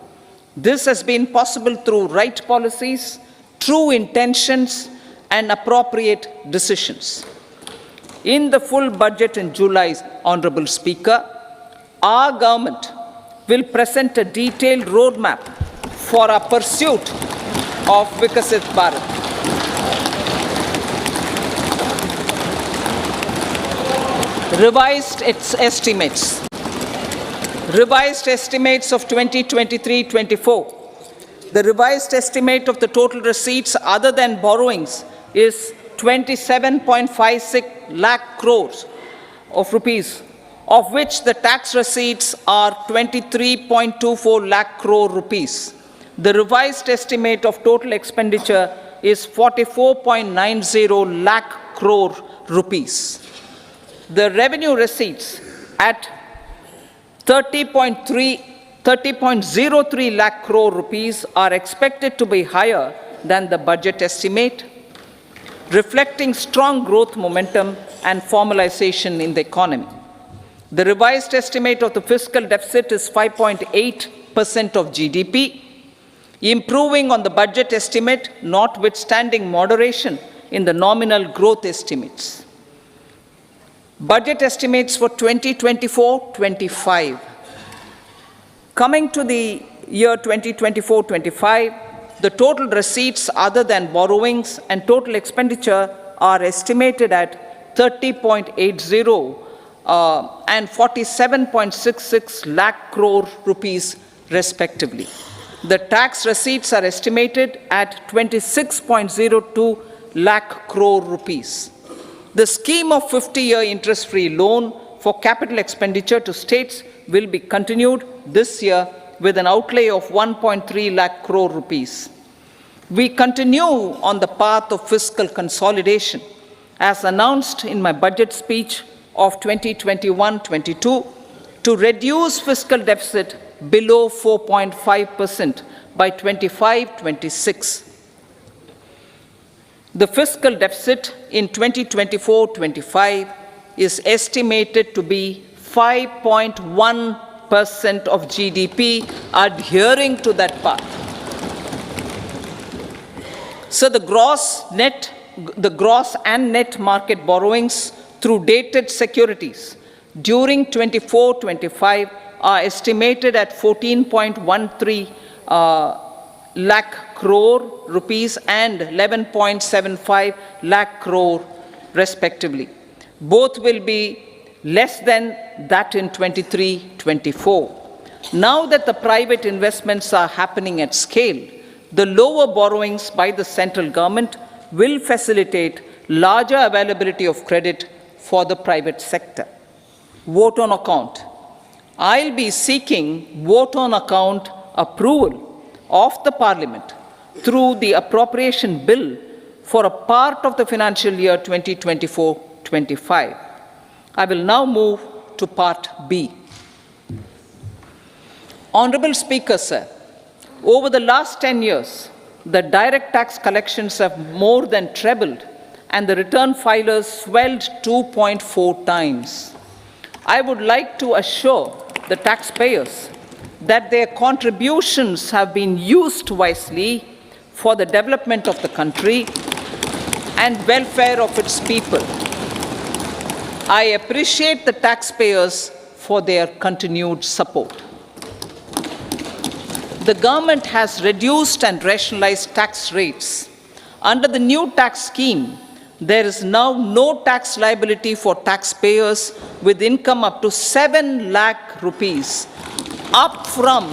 This has been possible through right policies, true intentions, and appropriate decisions. In the full budget in July, Honorable Speaker, our government will present a detailed roadmap for our pursuit of Vikasit Bharat. Revised estimates of 2023-24. The revised estimate of the total receipts other than borrowings is 27.56 lakh crores of rupees, of which the tax receipts are 23.24 lakh crore rupees. The revised estimate of total expenditure is 44.90 lakh crore rupees. The revenue receipts at 30.03 lakh crore rupees are expected to be higher than the budget estimate, reflecting strong growth momentum and formalization in the economy. The revised estimate of the fiscal deficit is 5.8% of GDP, improving on the budget estimate, notwithstanding moderation in the nominal growth estimates. Budget estimates for 2024-25. Coming to the year 2024-25, the total receipts other than borrowings and total expenditure are estimated at 30.80 and 47.66 lakh crore rupees respectively. The tax receipts are estimated at 26.02 lakh crore rupees. The scheme of 50-year interest-free loan for capital expenditure to states will be continued this year with an outlay of 1.3 lakh crore rupees. We continue on the path of fiscal consolidation, as announced in my budget speech of 2021-22, to reduce fiscal deficit below 4.5% by 25-26. The fiscal deficit in 2024-25 is estimated to be 5.1% of GDP, adhering to that path. So the gross and net market borrowings through dated securities during 24-25 are estimated at 14.13 lakh crore rupees and 11.75 lakh crore respectively. Both will be less than that in 23-24. Now that the private investments are happening at scale, the lower borrowings by the central government will facilitate larger availability of credit for the private sector. Vote on account. I'll be seeking vote on account approval of the Parliament through the appropriation bill for a part of the financial year 2024-25. I will now move to Part B. Honorable Speaker, sir, over the last 10 years, the direct tax collections have more than trebled and the return filers swelled 2.4 times. I would like to assure the taxpayers that their contributions have been used wisely for the development of the country and welfare of its people. I appreciate the taxpayers for their continued support. The government has reduced and rationalized tax rates Under the new tax scheme, there is now no tax liability for taxpayers with income up to 7 lakh rupees, up from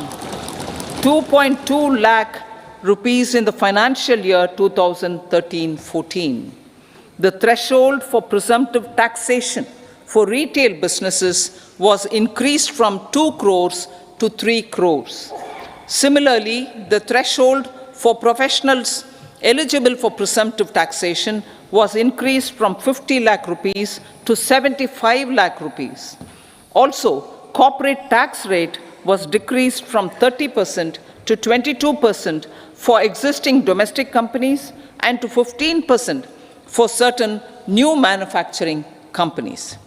2.2 lakh rupees in the financial year 2013-14. The threshold for presumptive taxation for retail businesses was increased from 2 crores to 3 crores. Similarly, the threshold for professionals eligible for presumptive taxation was increased from 50 lakh rupees to 75 lakh rupees. Also, corporate tax rate was decreased from 30% to 22% for existing domestic companies and to 15% for certain new manufacturing companies.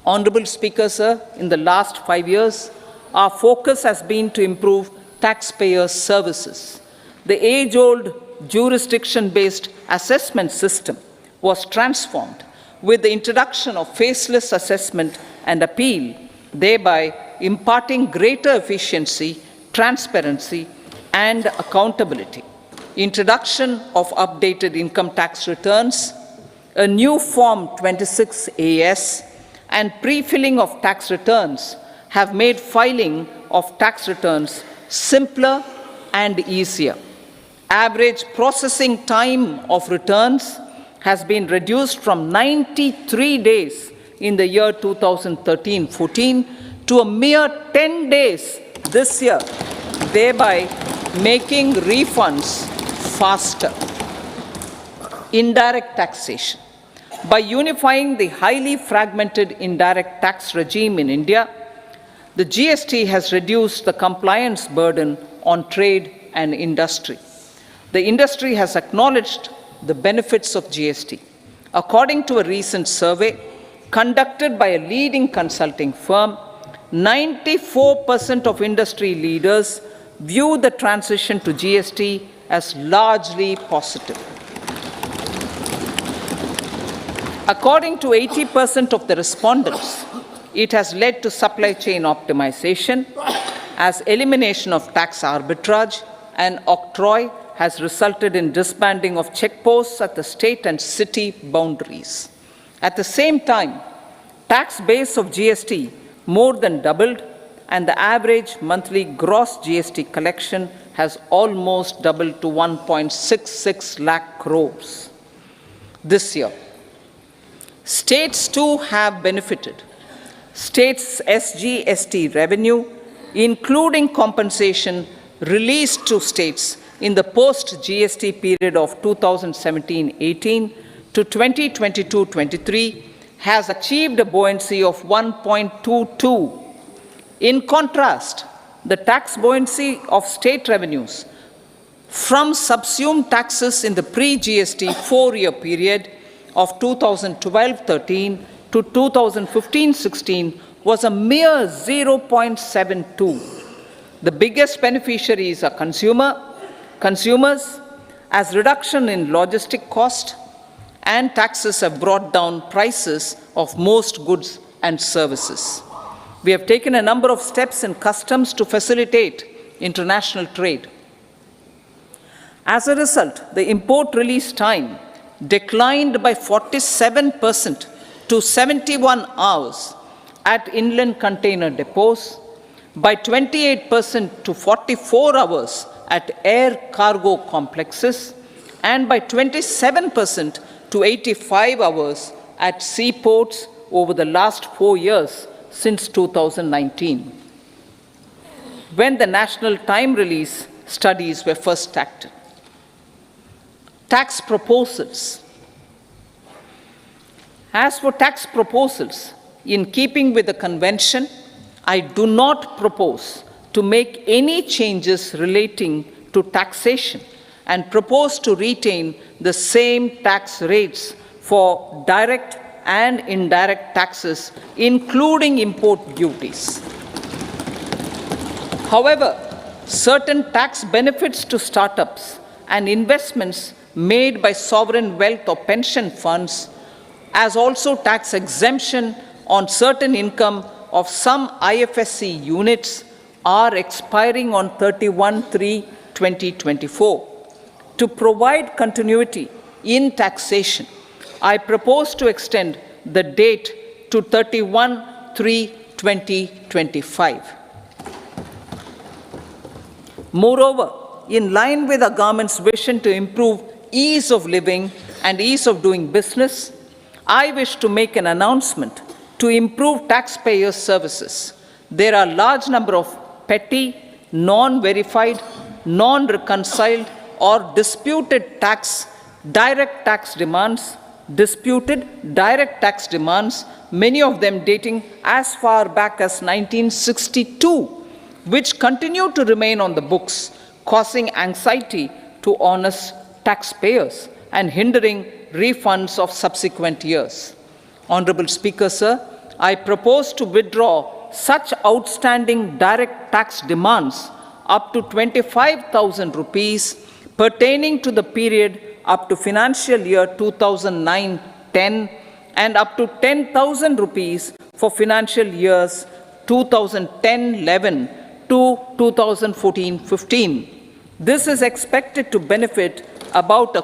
Honorable Speaker, sir, in the last 5 years, our focus has been to improve taxpayer services. The age-old jurisdiction-based assessment system was transformed with the introduction of faceless assessment and appeal, thereby imparting greater efficiency, transparency, and accountability. Introduction of updated income tax returns, a new Form 26AS, and pre-filling of tax returns have made filing of tax returns simpler and easier. Average processing time of returns has been reduced from 93 days in the year 2013-14 to a mere 10 days this year, thereby making refunds faster. Indirect taxation. By unifying the highly fragmented indirect tax regime in India, the GST has reduced the compliance burden on trade and industry. The industry has acknowledged the benefits of GST. According to a recent survey conducted by a leading consulting firm, 94% of industry leaders view the transition to GST as largely positive. According to 80% of the respondents, it has led to supply chain optimization, as elimination of tax arbitrage and octroi has resulted in disbanding of checkposts at the state and city boundaries. At the same time, tax base of GST more than doubled, and the average monthly gross GST collection has almost doubled to 1.66 lakh crores this year. States too have benefited. States' SGST revenue, including compensation released to states in the post-GST period of 2017-18 to 2022-23, has achieved a buoyancy of 1.22. In contrast, the tax buoyancy of state revenues from subsumed taxes in the pre-GST 4-year period of 2012-13 to 2015-16 was a mere 0.72. The biggest beneficiaries are consumers, as reduction in logistic cost and taxes have brought down prices of most goods and services. We have taken a number of steps in customs to facilitate international trade. As a result, the import release time declined by 47% to 71 hours at inland container depots, by 28% to 44 hours at air cargo complexes, and by 27% to 85 hours at seaports over the last 4 years since 2019, when the national time release studies were first started. Tax proposals. As for tax proposals, in keeping with the convention, I do not propose to make any changes relating to taxation and propose to retain the same tax rates for direct and indirect taxes, including import duties. However, certain tax benefits to startups and investments made by sovereign wealth or pension funds, as also tax exemption on certain income of some IFSC units, are expiring on 31/3/2024. To provide continuity in taxation, I propose to extend the date to 31/3/2025. Moreover, in line with our government's vision to improve ease of living and ease of doing business, I wish to make an announcement to improve taxpayers' services. There are a large number of petty, non-verified, non-reconciled or disputed direct tax demands, many of them dating as far back as 1962, which continue to remain on the books, causing anxiety to honest taxpayers and hindering refunds of subsequent years. Honorable Speaker, sir, I propose to withdraw such outstanding direct tax demands up to 25,000 rupees pertaining to the period up to financial year 2009-10 and up to 10,000 rupees for financial years 2010-11 to 2014-15. This is expected to benefit about 1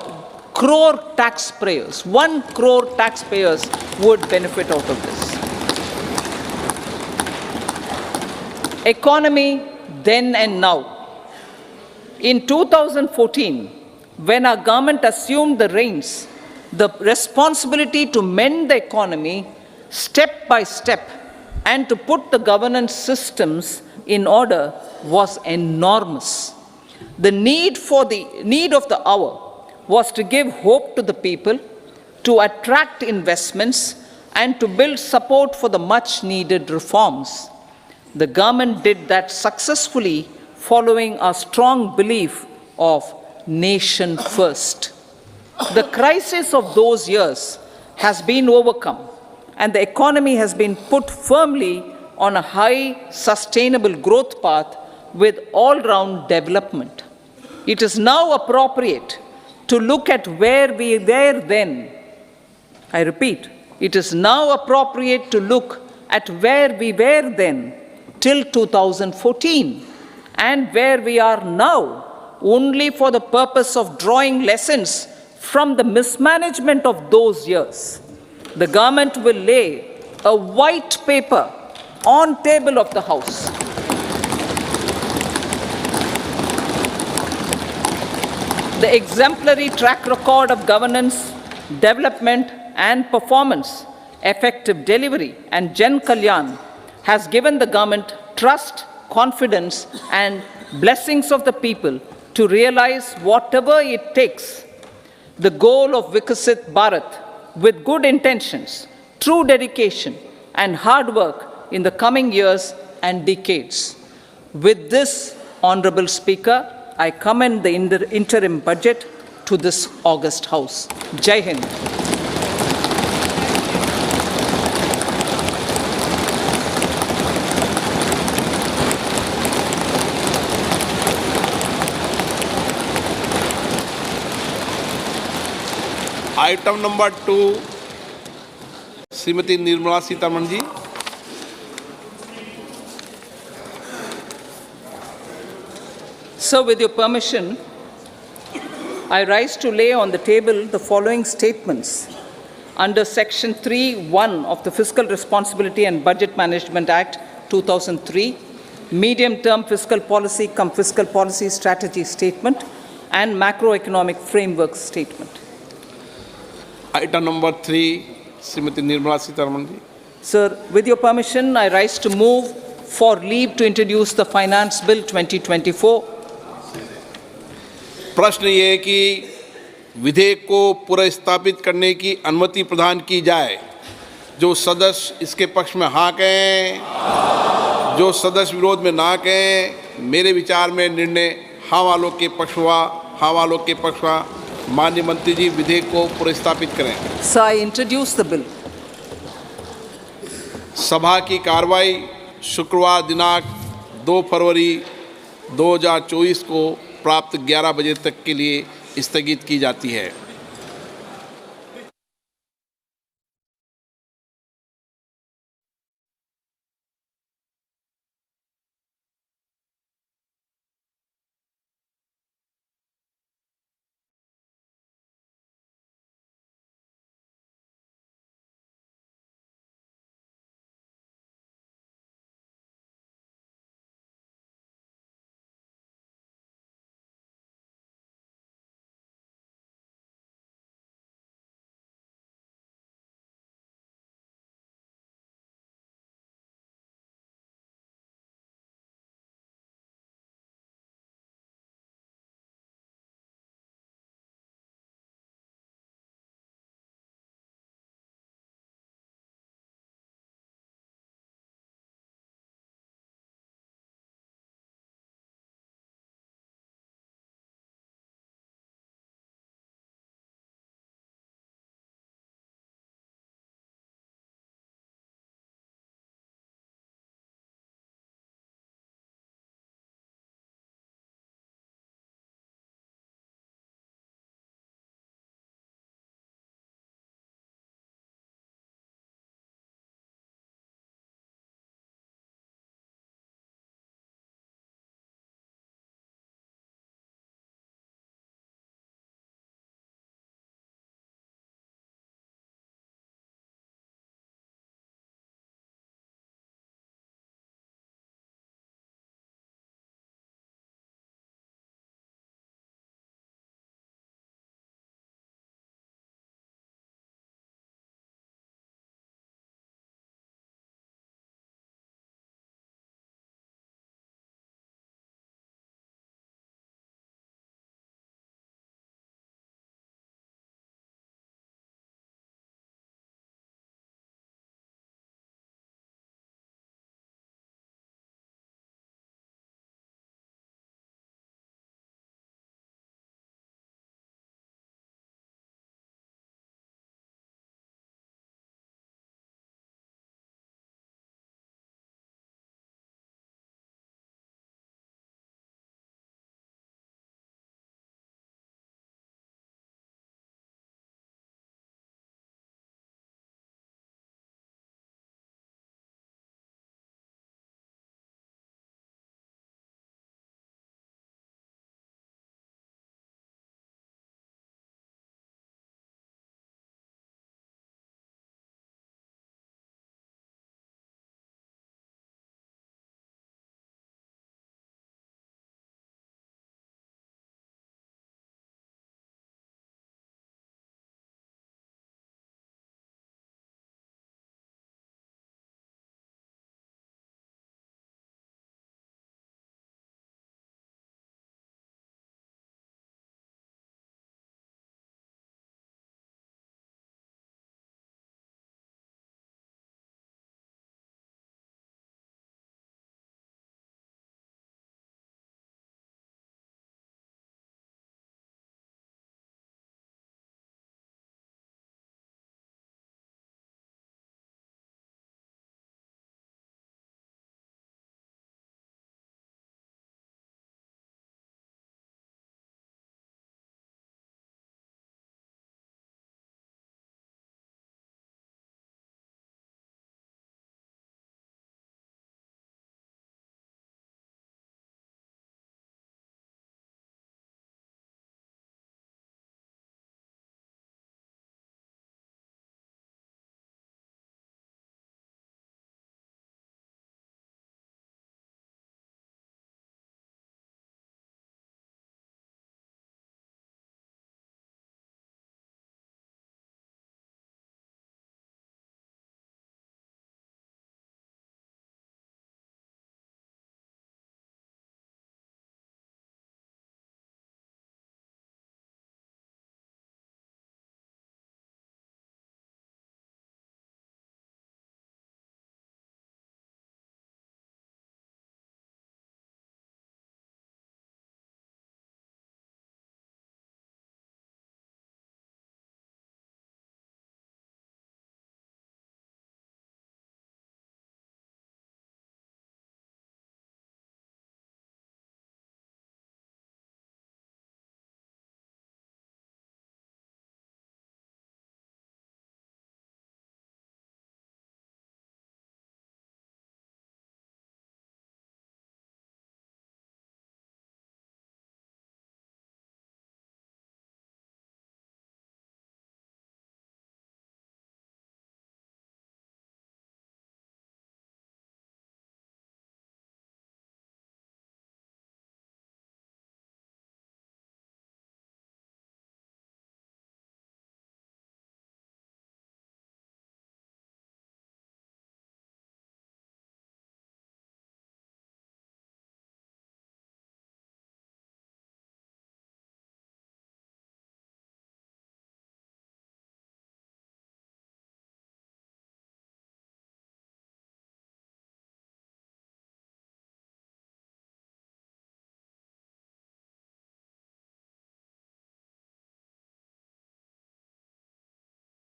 crore taxpayers. 1 crore taxpayers would benefit out of this. Economy then and now. In 2014, when our government assumed the reins, the responsibility to mend the economy step by step and to put the governance systems in order was enormous. The need of the hour was to give hope to the people, to attract investments, and to build support for the much-needed reforms. The government did that successfully, following a strong belief of nation first. The crisis of those years has been overcome, and the economy has been put firmly on a high, sustainable growth path with all-round development. It is now appropriate to look at where we were then. I repeat, it is now appropriate to look at where we were then till 2014 and where we are now, only for the purpose of drawing lessons from the mismanagement of those years. The government will lay a white paper on table of the House. The exemplary track record of governance, development and performance, effective delivery and Jan Kalyan has given the government trust, confidence and blessings of the people to realize whatever it takes, the goal of Vikasit Bharat with good intentions, true dedication and hard work in the coming years and decades. With this, Honorable Speaker, I commend the interim budget to this august House. Jai Hind. Item number 2 Shrimati Nirmala Sitharaman ji. So, with your permission, I rise to lay on the table the following statements under Section 3(1) of the Fiscal Responsibility and Budget Management Act 2003, Medium-Term Fiscal Policy cum Fiscal Policy Strategy Statement and Macroeconomic Framework Statement. Item number 3, Srimati Nirmala Sitharaman ji. Sir, with your permission, I rise to move for leave to introduce the Finance Bill 2024. प्रश्न ये है कि विधेयक को पुनर्स्थापित करने की अनुमति प्रदान की जाए। जो सदस्य इसके पक्ष में हाँ कहें, जो सदस्य विरोध में ना कहें। मेरे विचार में निर्णय हाँ वालों के पक्ष हुआ, हाँ वालों के पक्ष हुआ। माननीय मंत्री जी विधेयक को पुनर्स्थापित करें। So I introduce the bill. सभा की कार्रवाई शुक्रवार दिनांक 2 फरवरी 2024 को प्राप्त 11 बजे तक के लिए स्थगित की जाती है।